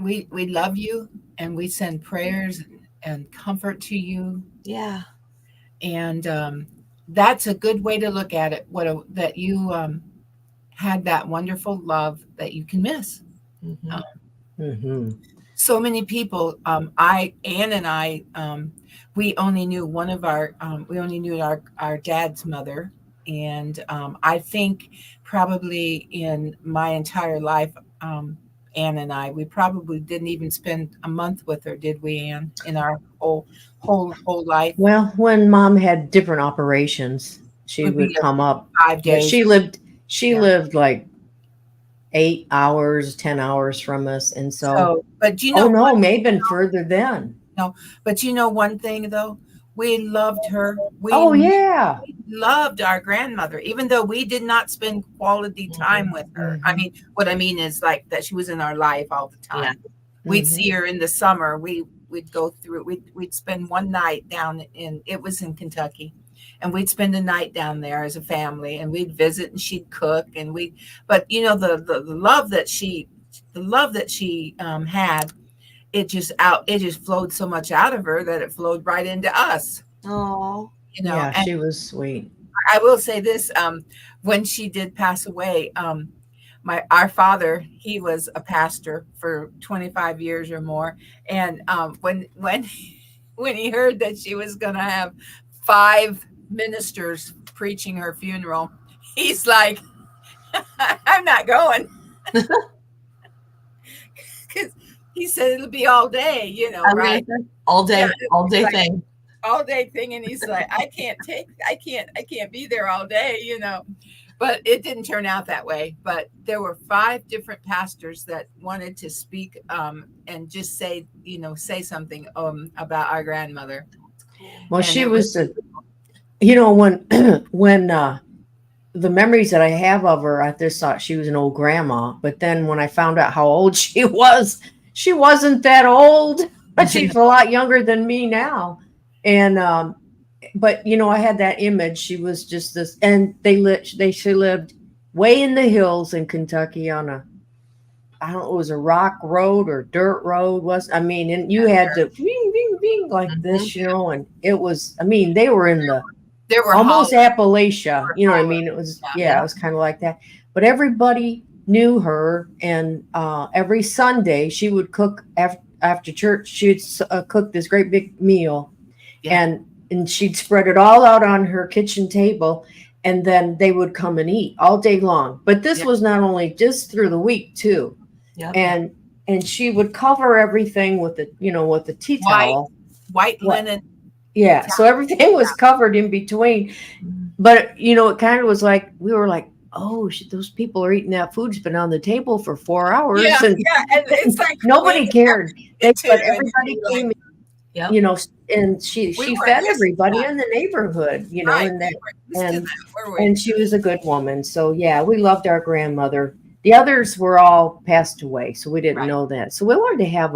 we love you, and we send prayers and comfort to you. Yeah. And that's a good way to look at it. That you had that wonderful love that you can miss. Mm-hmm. So many people. Ann and I, we only knew one of our. We only knew our dad's mother, and I think probably in my entire life, Ann and I, we probably didn't even spend a month with her, did we, Ann? In our whole life. Well, when Mom had different operations, she would come up. 5 days. She lived like 8 hours, 10 hours from us. And so but you know, may have been further then. No, but you know one thing though, we loved her. We loved our grandmother, even though we did not spend quality time with her. I mean, what I mean is like that she was in our life all the time. Yeah. We'd see her in the summer. We'd go through. We'd spend one night down it was in Kentucky, and we'd spend a night down there as a family, and we'd visit, and she'd cook, and but you know the love that she had, it just flowed so much out of her that it flowed right into us. Oh, you know, yeah, she was sweet. I will say this: when she did pass away, our father, he was a pastor for 25 years or more, and when he heard that she was going to have 5 ministers preaching her funeral, he's like, "I'm not going," because he said it'll be all day, you know, right? All day, yeah, all day like, thing. All day thing, and he's like, I can't be there all day, you know. But it didn't turn out that way. But there were 5 different pastors that wanted to speak and just say something about our grandmother. Well, and she was when the memories that I have of her, I just thought she was an old grandma. But then when I found out how old she wasn't that old. But she's a lot younger than me now. And but I had that image. She was just this, and she lived way in the hills in Kentucky on it was a rock road or dirt road and you had to bing like this, and it was, they were in there were almost Appalachia, you know what I mean? It was, it was kind of like that, but everybody knew her. And every Sunday she would cook after church. She'd cook this great big meal. Yeah. And she'd spread it all out on her kitchen table, and then they would come and eat all day long. But this was not only just through the week too. Yeah. And she would cover everything with the tea towel. White linen. Yeah. So everything was covered in between. But it kind of was like, we were like, oh, those people are eating that food's been on the table for 4 hours. Yeah. And it's like nobody cared. But everybody came in. Yep. And she fed everybody in the neighborhood, right. And she was a good woman. So yeah, we loved our grandmother. The others were all passed away, so we didn't know that. So we wanted to have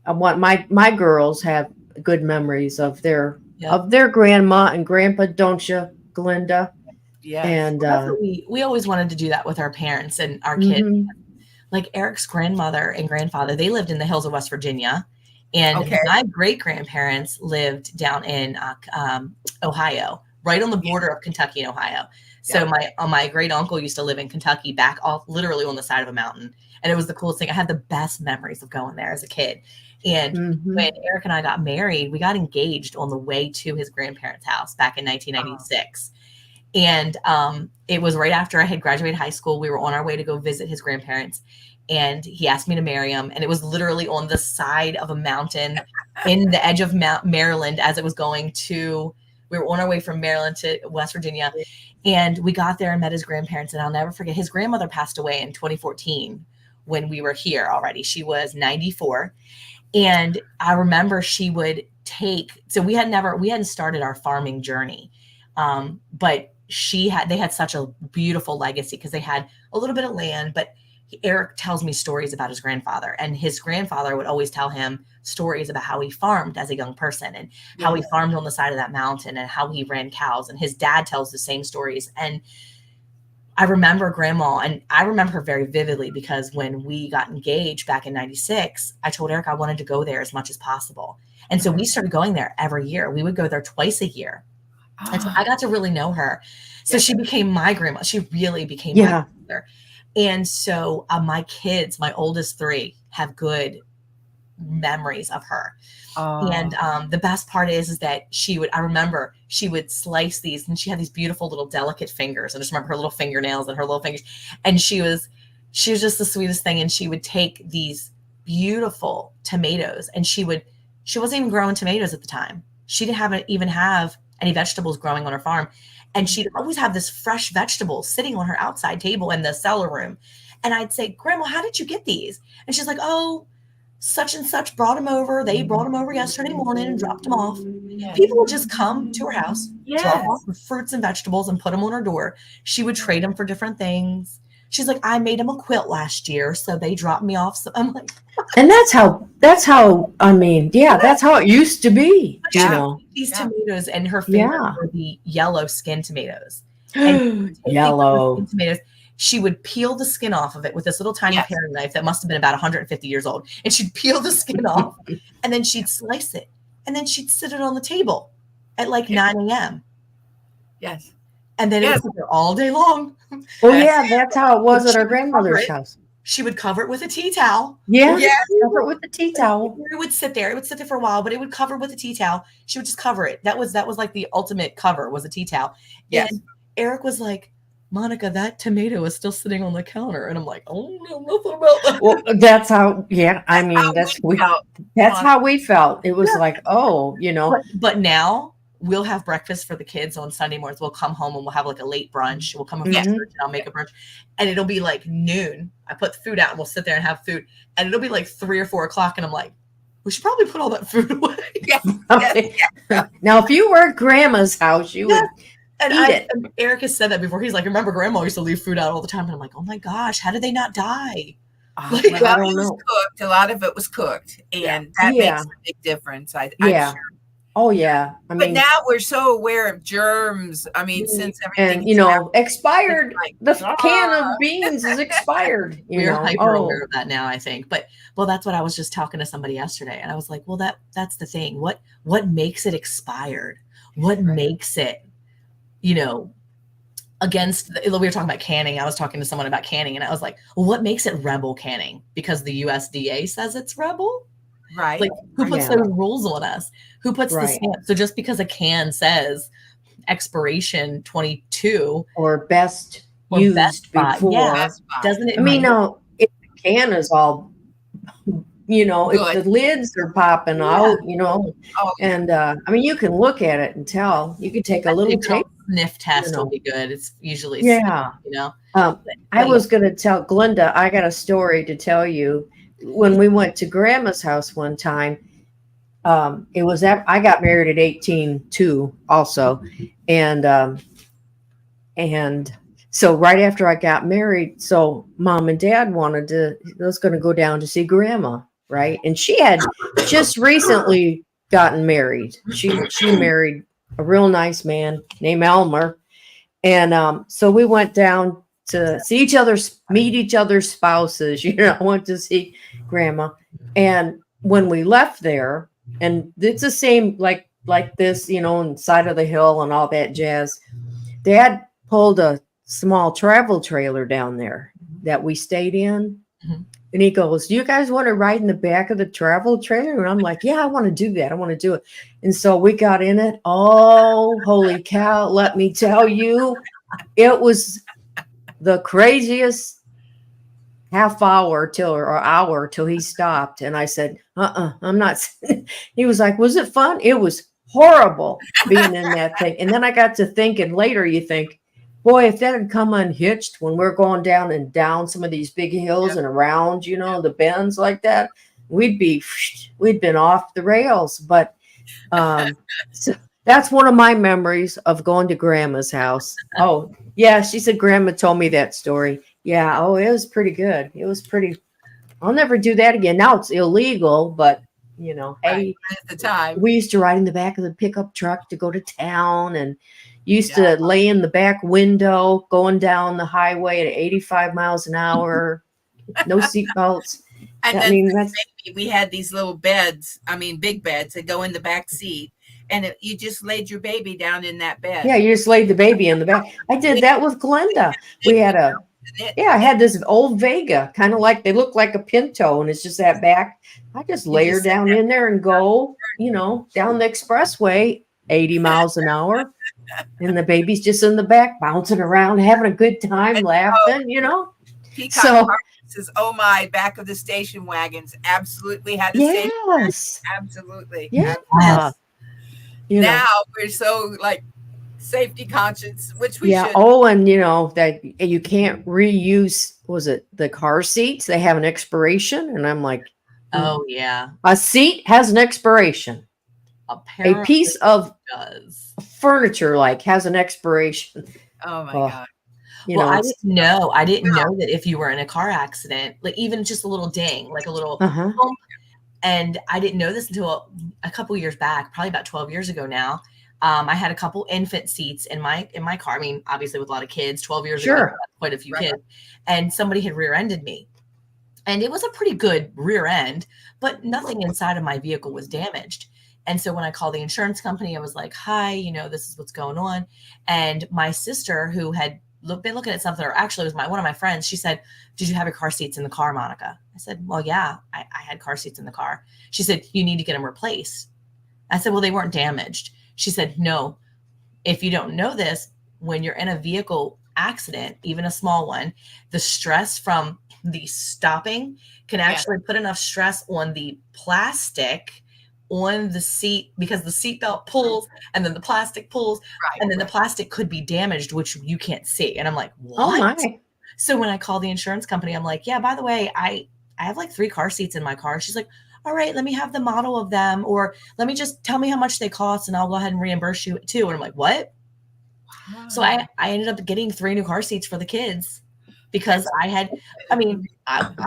I want my girls have good memories of their grandma and grandpa, don't you, Glenda? Yeah. And we always wanted to do that with our parents and our kids. Mm-hmm. Like Eric's grandmother and grandfather, they lived in the hills of West Virginia. And my great-grandparents lived down in Ohio, right on the border of Kentucky and Ohio. So my great uncle used to live in Kentucky, back off literally on the side of a mountain. And it was the coolest thing. I had the best memories of going there as a kid. And Mhm. when Eric and I got married, we got engaged on the way to his grandparents' house back in 1996. And it was right after I had graduated high school. We were on our way to go visit his grandparents, and he asked me to marry him. And it was literally on the side of a mountain in the edge of Maryland as it was going to, we were on our way from Maryland to West Virginia. And we got there and met his grandparents. And I'll never forget, his grandmother passed away in 2014 when we were here already. She was 94. And I remember she would take, so we hadn't started our farming journey. But they had such a beautiful legacy because they had a little bit of land, but Eric tells me stories about his grandfather, and his grandfather would always tell him stories about how he farmed as a young person and how he farmed on the side of that mountain and how he ran cows. And his dad tells the same stories. And I remember grandma, and I remember her very vividly because when we got engaged back in 96, I told Eric I wanted to go there as much as possible. And so we started going there every year. We would go there twice a year. And so I got to really know her. So she became my grandma. She really became my grandmother. And so my kids, my oldest 3, have good memories of her. And the best part is that I remember she would slice these, and she had these beautiful little delicate fingers. I just remember her little fingernails and her little fingers. And she was just the sweetest thing. And she would take these beautiful tomatoes, and she wasn't even growing tomatoes at the time. She didn't even have any vegetables growing on her farm. And she'd always have this fresh vegetable sitting on her outside table in the cellar room. And I'd say, Grandma, how did you get these? And she's like, oh, such and such brought them over. They brought them over yesterday morning and dropped them off. People would just come to her house, drop off the fruits and vegetables and put them on her door. She would trade them for different things. She's like, I made them a quilt last year, so they dropped me off. So I'm like, and that's how, I mean, that's how it used to be, you know. These tomatoes, and her favorite were the yellow skin tomatoes. Yellow tomatoes. She would peel the skin off of it with this little tiny paring knife that must have been about 150 years old. And she'd peel the skin off, and then she'd slice it, and then she'd sit it on the table at like 9 a.m. Yes. And then it would sit there all day long. Oh yeah, that's how it was at our grandmother's house. She would cover it with a tea towel. Yeah, cover it with the tea towel. It would sit there. It would sit there for a while, but it would cover with a tea towel. She would just cover it. That was like the ultimate cover, was a tea towel. Yes. And Eric was like, Monica, that tomato is still sitting on the counter. And I'm like, oh, no, nothing about that. Well, that's how, I mean, that's how we felt. It was like, oh, you know. But now we'll have breakfast for the kids on Sunday mornings. We'll come home and we'll have like a late brunch. We'll come home from church and I'll make a brunch. And it'll be like noon. I put the food out and we'll sit there and have food. And it'll be like 3 or 4 o'clock. And I'm like, we should probably put all that food away. Now, if you were at grandma's house, you would eat it. And Eric has said that before. He's like, remember grandma used to leave food out all the time. And I'm like, oh my gosh, how did they not die? Well, it was cooked. A lot of it was cooked. And that makes a big difference. I'm sure. Oh yeah, but now we're so aware of germs. I mean, since everything and expired, the can of beans is expired. We're hyper aware of that now, I think. But that's what I was just talking to somebody yesterday, and I was like, well, that's the thing. What makes it expired? What makes it, against? We were talking about canning. I was talking to someone about canning, and I was like, well, what makes it rebel canning? Because the USDA says it's rebel. Right. Like, who puts those rules on us? Who puts the stamp? So just because a can says expiration 22 or best used before, doesn't it? I mean, no, if the can is all, if the lids are popping out, and I mean, you can look at it and tell. You could take a little tape. Sniff test will be good. It's usually I was going to tell Glenda. I got a story to tell you. When we went to grandma's house one time, it was I got married at 18 too, also. And so right after I got married, so mom and dad was going to go down to see grandma. Right. And she had just recently gotten married. She married a real nice man named Elmer. And so we went down to see meet each other's spouses, went to see grandma. And when we left there, and it's the same, like this, on the side of the hill and all that jazz, Dad pulled a small travel trailer down there that we stayed in. And he goes, "Do you guys want to ride in the back of the travel trailer?" And I'm like, "Yeah, I want to do that. I want to do it." And so we got in it. Oh, holy cow. Let me tell you, it was the craziest half hour till he stopped. And I said, I'm not. He was like, "Was it fun?" It was horrible being in that thing. And then I got to thinking later, you think, boy, if that had come unhitched when we're going down some of these big hills and around, the bends like that, we'd been off the rails. But so that's one of my memories of going to Grandma's house. Oh, yeah, she said Grandma told me that story. Yeah, oh, it was pretty good. It was pretty. I'll never do that again. Now it's illegal, but hey, at the time. We used to ride in the back of the pickup truck to go to town, and used to lay in the back window going down the highway at 85 miles an hour, no seatbelts. And then we had these little beds, big beds that go in the back seat, and you just laid your baby down in that bed. Yeah, you just laid the baby in the back. I did that with Glenda. We had I had this old Vega, kind of like, they look like a Pinto, and it's just that back. I just lay her down in there and go, down the expressway, 80 miles an hour. And the baby's just in the back, bouncing around, having a good time, laughing, Peacock says, "Oh my, back of the station wagons absolutely had the station wagons. Absolutely. Yeah. Now we're so safety conscious, which we should. Oh, and that you can't reuse, was it the car seats? They have an expiration. And I'm like, oh yeah, a seat has an expiration. Apparently a piece of does. Furniture has an expiration. Oh my God. I didn't know. I didn't know that if you were in a car accident, even just a little ding, like a little bump, and I didn't know this until a couple years back, probably about 12 years ago now. I had a couple infant seats in my car. Obviously with a lot of kids, 12 years ago, quite a few kids, and somebody had rear-ended me. And it was a pretty good rear end, but nothing inside of my vehicle was damaged. And so when I called the insurance company, I was like, "Hi, this is what's going on." And my sister, who had been looking at something, or actually it was one of my friends, she said, "Did you have your car seats in the car, Monica?" I said, "Well, yeah, I had car seats in the car." She said, "You need to get them replaced." I said, "Well, they weren't damaged." She said, "No, if you don't know this, when you're in a vehicle accident, even a small one, the stress from the stopping can actually put enough stress on the plastic on the seat, because the seatbelt pulls and then the plastic pulls, and then the plastic could be damaged, which you can't see." And I'm like, "What?" Oh my. So when I call the insurance company, I'm like, "Yeah, by the way, I have 3 car seats in my car." She's like, "All right, let me have the model of them, or let me just tell me how much they cost and I'll go ahead and reimburse you too." And I'm like, "What?" Wow. So I ended up getting 3 new car seats for the kids, because I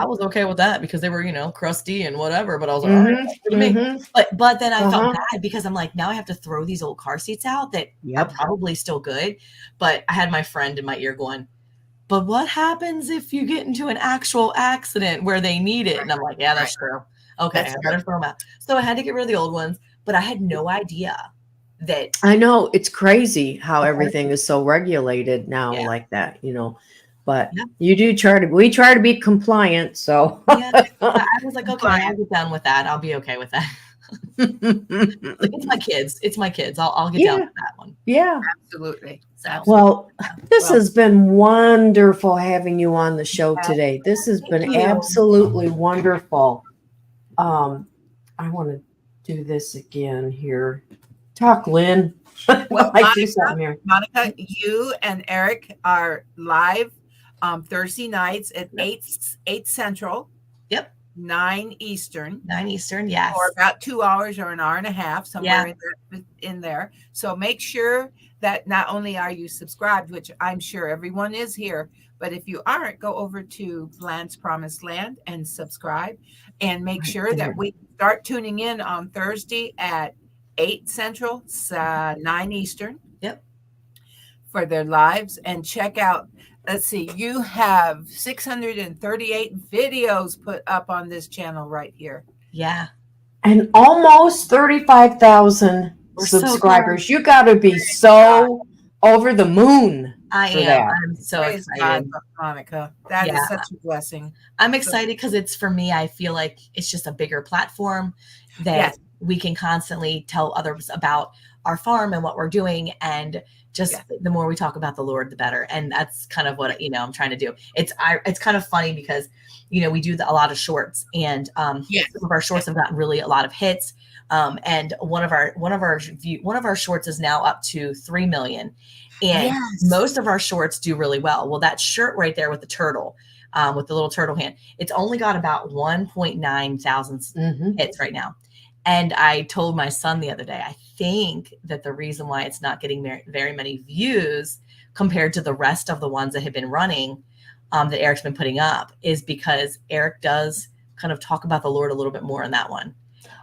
was okay with that because they were, crusty and whatever, but I was like, all right, but then I felt bad because I'm like, now I have to throw these old car seats out that are probably still good. But I had my friend in my ear going, "But what happens if you get into an actual accident where they need it?" And I'm like, "Yeah, that's true. Okay, I better throw them out." So I had to get rid of the old ones, but I had no idea that. I know, it's crazy how everything is so regulated now like that, But we try to be compliant. So I was like, okay, I'll get down with that. I'll be okay with that. It's my kids. It's my kids. I'll get down with that one. Yeah, absolutely. Well, this has been wonderful having you on the show today. This has been absolutely wonderful. I want to do this again here. Talk, Lynn. Well, Monica, you and Eric are live Thursday nights at 8 Central. Yep. 9 Eastern. 9 Eastern, yes. For about 2 hours or an hour and a half, somewhere in there. So make sure that not only are you subscribed, which I'm sure everyone is here, but if you aren't, go over to Land's Promised Land and subscribe, and make sure that we start tuning in on Thursday at 8 Central, 9 Eastern. Yep. For their lives, and check out. Let's see, you have 638 videos put up on this channel right here. Yeah. And almost 35,000 subscribers. You got to be so over the moon. I for am. that. I'm so Praise excited. God, Monica. That is Yeah. such a blessing. I'm excited because it's for me. I feel like it's just a bigger platform that Yes. we can constantly tell others about our farm and what we're doing. And just the more we talk about the Lord, the better. And that's kind of what, I'm trying to do. It's kind of funny because, we do a lot of shorts, and some of our shorts have gotten really a lot of hits. And one of our shorts is now up to 3 million. And most of our shorts do really well. Well, that shirt right there with the turtle, with the little turtle hand, it's only got about 1.9 thousand hits right now. And I told my son the other day, I think that the reason why it's not getting very many views compared to the rest of the ones that have been running, that Eric's been putting up, is because Eric does kind of talk about the Lord a little bit more in that one.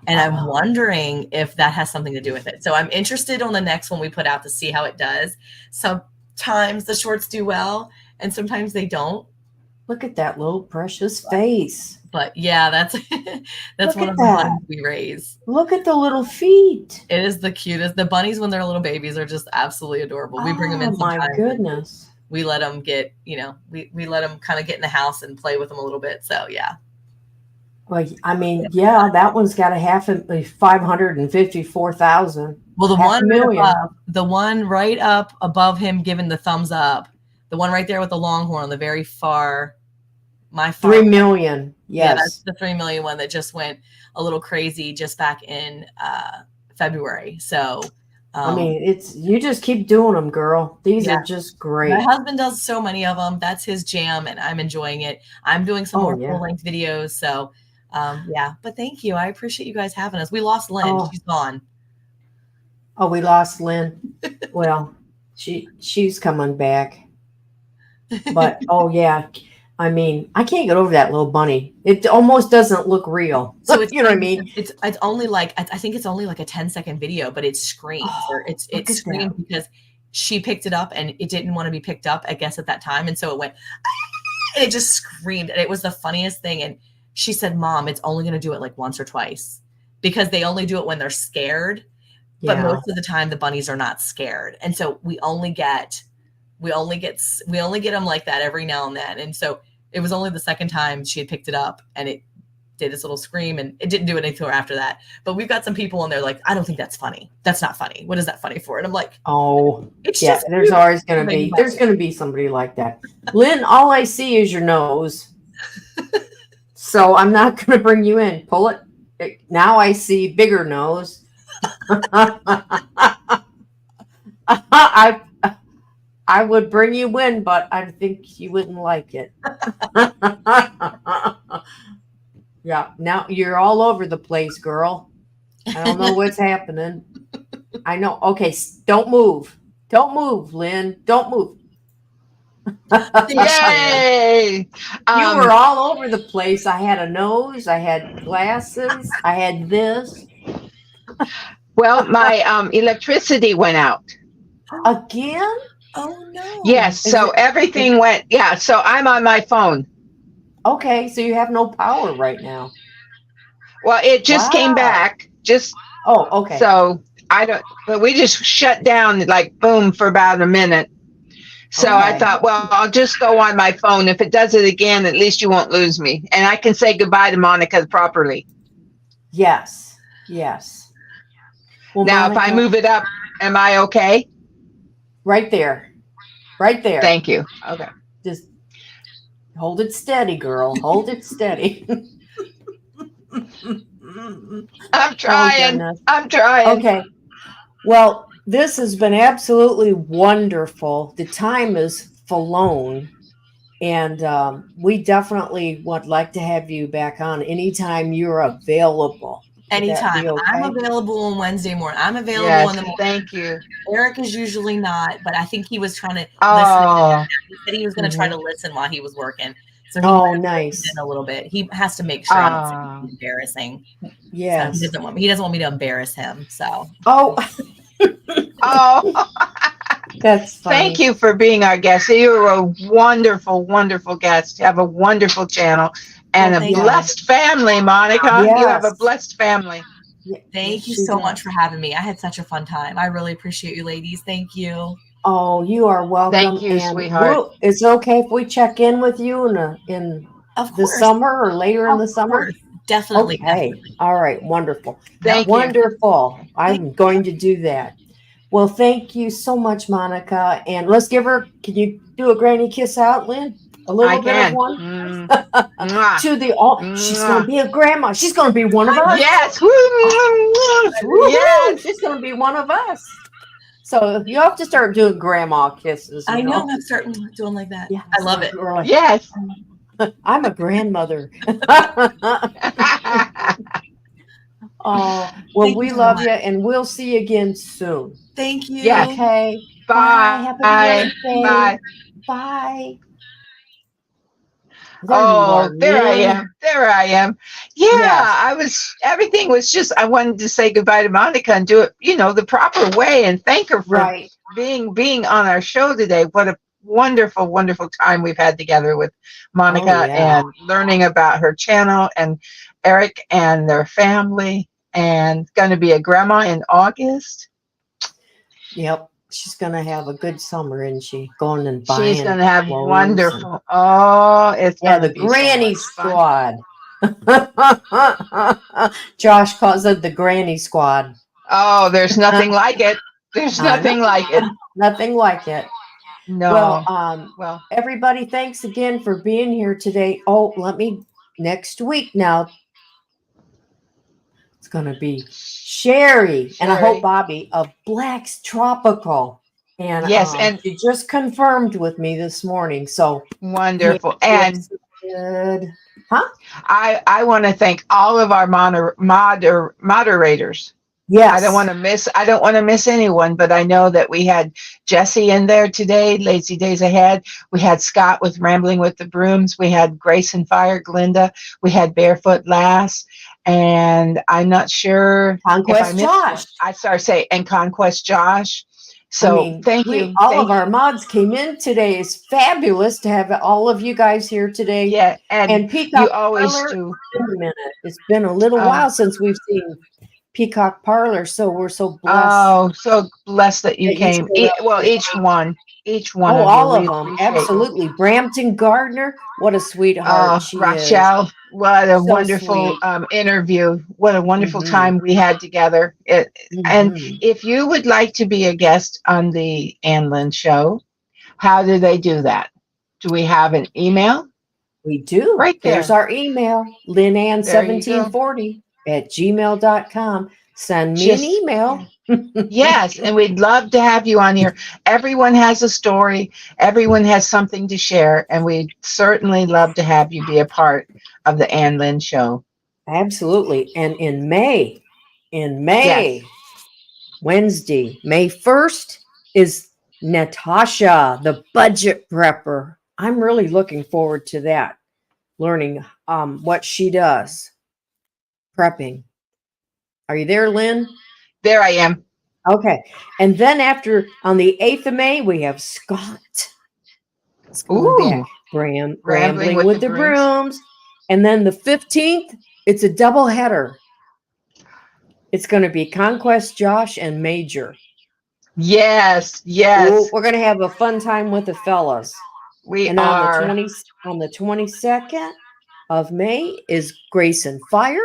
And I'm wondering if that has something to do with it. So I'm interested on the next one we put out to see how it does. Sometimes the shorts do well and sometimes they don't. Look at that little precious face. But yeah, that's one of the ones we raise. Look at the little feet. It is the cutest. The bunnies, when they're little babies, are just absolutely adorable. We bring them in sometimes. Oh my goodness. We let them get, we let them kind of get in the house and play with them a little bit. So yeah. Well, I mean, that one's got a 554,000. Well, the one right up above him giving the thumbs up, the one right there with the longhorn on the very far, 3 million. Yes. Yeah, that's the 3 million one that just went a little crazy just back in February. So, I mean, you just keep doing them, girl. These are just great. My husband does so many of them. That's his jam, and I'm enjoying it. I'm doing some more full-length videos. So, but thank you. I appreciate you guys having us. We lost Lynn. She's gone. Oh, we lost Lynn. Well, she's coming back. But I mean, I can't get over that little bunny. It almost doesn't look real. So you know what I mean? It's only like, I think it's only like a 10-second video, but it screams, or it screamed because she picked it up and it didn't want to be picked up, I guess, at that time. And so it went, and it just screamed. And it was the funniest thing. And she said, Mom, it's only going to do it like once or twice, because they only do it when they're scared. But most of the time the bunnies are not scared. And so we only get them like that every now and then. And so it was only the second time she had picked it up and it did this little scream, and it didn't do anything after that. But we've got some people and they're like, I don't think that's funny. That's not funny. What is that funny for? And I'm like, it's just there's always going to be somebody like that. Lynn, all I see is your nose. So I'm not going to bring you in. Pull it. Now I see bigger nose. I would bring you in, but I think you wouldn't like it. Yeah, now you're all over the place, girl. I don't know what's happening. I know. Okay, don't move. Don't move, Lynn. Don't move. Yay! You were all over the place. I had a nose. I had glasses. I had this. Well, my electricity went out. Again? Oh, no. Yes, so everything went. Yeah, so I'm on my phone. Okay, so you have no power right now. Well, it just came back. Okay. So but we just shut down like boom for about a minute. So I thought, well, I'll just go on my phone. If it does it again, at least you won't lose me. And I can say goodbye to Monica properly. Yes. Well, now, Monica, if I move it up, am I okay? Right there. Thank you. Okay. Just hold it steady, girl. Hold it steady. I'm trying. I'm trying. Okay. Well, this has been absolutely wonderful. The time is flown. And we definitely would like to have you back on anytime you're available. Anytime. Okay? I'm available on Wednesday morning. I'm available in the morning. Thank you. Eric is usually not, but I think he was trying to listen. He said he was going to try to listen while he was working. So nice. In a little bit. He has to make sure I'm not embarrassing. Yes. So he doesn't want me to embarrass him. So. Oh. That's funny. Thank you for being our guest. You're a wonderful, wonderful guest. You have a wonderful channel and a blessed family, Monica. Yes. You have a blessed family. Thank you so much for having me. I had such a fun time. I really appreciate you, ladies. Thank you. Oh, you are welcome. Thank you, and sweetheart. it's okay if we check in with you in Of the course. summer or later in the Of summer. course. Definitely. Okay. All right. Wonderful. Thank you. Wonderful. I'm going to do that. Well, thank you so much, Monica. And let's give her, can you do a granny kiss out, Lynn? A little I bit can. of one? Mwah. To the all. She's going to be a grandma. She's going to be one of us. Yes. Yes. She's going to be one of us. So you have to start doing grandma kisses. I know. I'm starting doing like that. Yeah, I love it. Like, Yes. I'm a grandmother. Oh, well, Thank we you so love much. you, and we'll see you again soon. Thank you. Yeah. Okay. Bye. Happy Bye. birthday. Bye. Bye. There you Oh, are, there I Lynn. am. There I am. Yeah, Yes. everything was just, I wanted to say goodbye to Monica and do it, the proper way and thank her for Right. being on our show today. What a wonderful, wonderful time we've had together with Monica yeah. and learning about her channel and Eric and their family, and going to be a grandma in August. Yep. She's going to have a good summer, isn't she? Going and buying. She's going to have clothes wonderful. Oh, it's Yeah, gonna the be so granny much fun. squad. Josh calls it the granny squad. Oh, there's nothing like it. There's I know. nothing like it. Nothing like it. No. Well, everybody, thanks again for being here today. Oh, next week now. It's going to be Sherry, and I hope Bobby of Black's Tropical. And yes, and she just confirmed with me this morning. So wonderful. And good. I want to thank all of our moderators. Yes. I don't want to miss anyone, but I know that we had Jesse in there today, Lazy Days Ahead. We had Scott with Rambling with the Brooms. We had Grace and Fire, Glinda. We had Barefoot Lass. And I'm not sure. Conquest Josh. I started saying, and Conquest Josh. So thank you. All of our mods came in today. It's fabulous to have all of you guys here today. Yeah. And Peacock you always Parlor, do. Wait a minute. It's been a little while since we've seen Peacock Parlor, so we're so blessed. Oh, so blessed that you came. Each one. Oh, all of them. Absolutely. Brampton Gardner, what a sweetheart she Rochelle, is. what a So wonderful interview. What a wonderful time we had together. And if you would like to be a guest on the Ann Lynn Show, how do they do that? Do we have an email? We do. Right there. There's our email, lynann1740@gmail.com. Send me an email. Yes, and we'd love to have you on here. Everyone has a story. Everyone has something to share, and we'd certainly love to have you be a part of the Ann Lynn Show. Absolutely. And in May, Wednesday, May 1st, is Natasha, the budget prepper. I'm really looking forward to that, learning what she does. Prepping. Are you there, Lynn? There I am. Okay. And then on the 8th of May, we have Scott. It's going back. Rambling with the Brooms. And then the 15th, it's a double header. It's going to be Conquest Josh and Major. Yes. We're going to have a fun time with the fellas. We are. On the 22nd of May is Grace and Fire.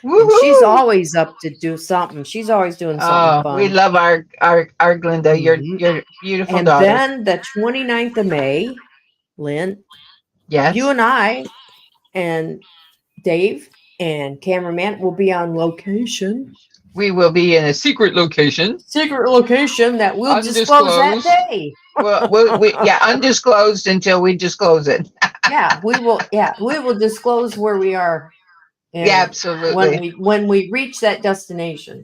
And she's always up to do something. She's always doing something fun. We love our Glinda, your beautiful daughter. And then the 29th of May, Lynn, yes, you and I and Dave and cameraman will be on location. We will be in a secret location. That we'll disclose that day. Undisclosed until we disclose it. We will disclose where we are. Absolutely. When we reach that destination.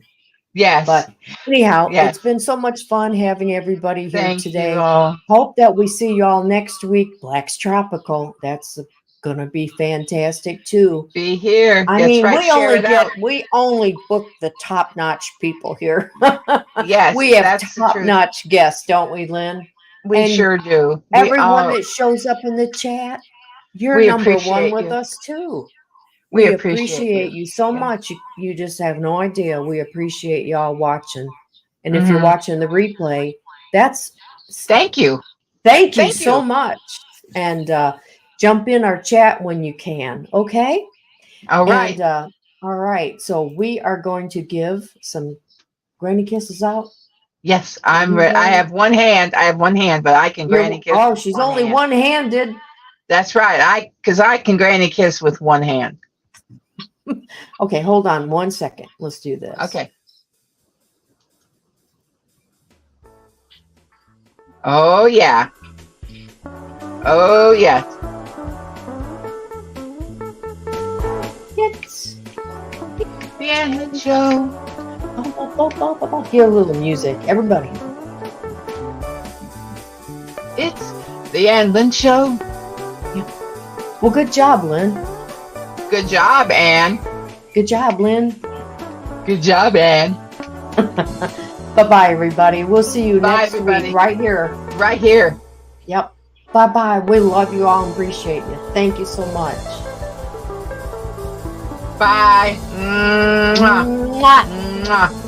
Yes. But anyhow, it's been so much fun having everybody here today. You all. Hope that we see y'all next week. Black's Tropical. That's gonna be fantastic too. Be here. We only book the top-notch people here. Yes. We have top-notch guests, don't we, Lynn? We sure do. Everyone that shows up in the chat, you're number one with us too. We appreciate you so much. You just have no idea. We appreciate y'all watching. And if you're watching the replay, That's Thank you. thank you Thank so you. much. And jump in our chat when you can. Okay. All right. And all right. So we are going to give some granny kisses out. Yes, you I'm ready. I ready? have one hand. But I can granny kiss. Oh, with she's one only hand. one-handed. That's right. Because I can granny kiss with one hand. Okay, hold on 1 second. Let's do this. Okay. Oh yeah. Oh yeah. It's The Ellen Show. hear a little music, everybody. It's the Ellen Show. Well, good job, Lynn. Good job, Ann. Good job, Lynn. Good job, Ann. Bye-bye, everybody. We'll see you Bye, next everybody. week right here. Right here. Yep. Bye-bye. We love you all and appreciate you. Thank you so much. Bye. Mwah. Mwah. Mwah.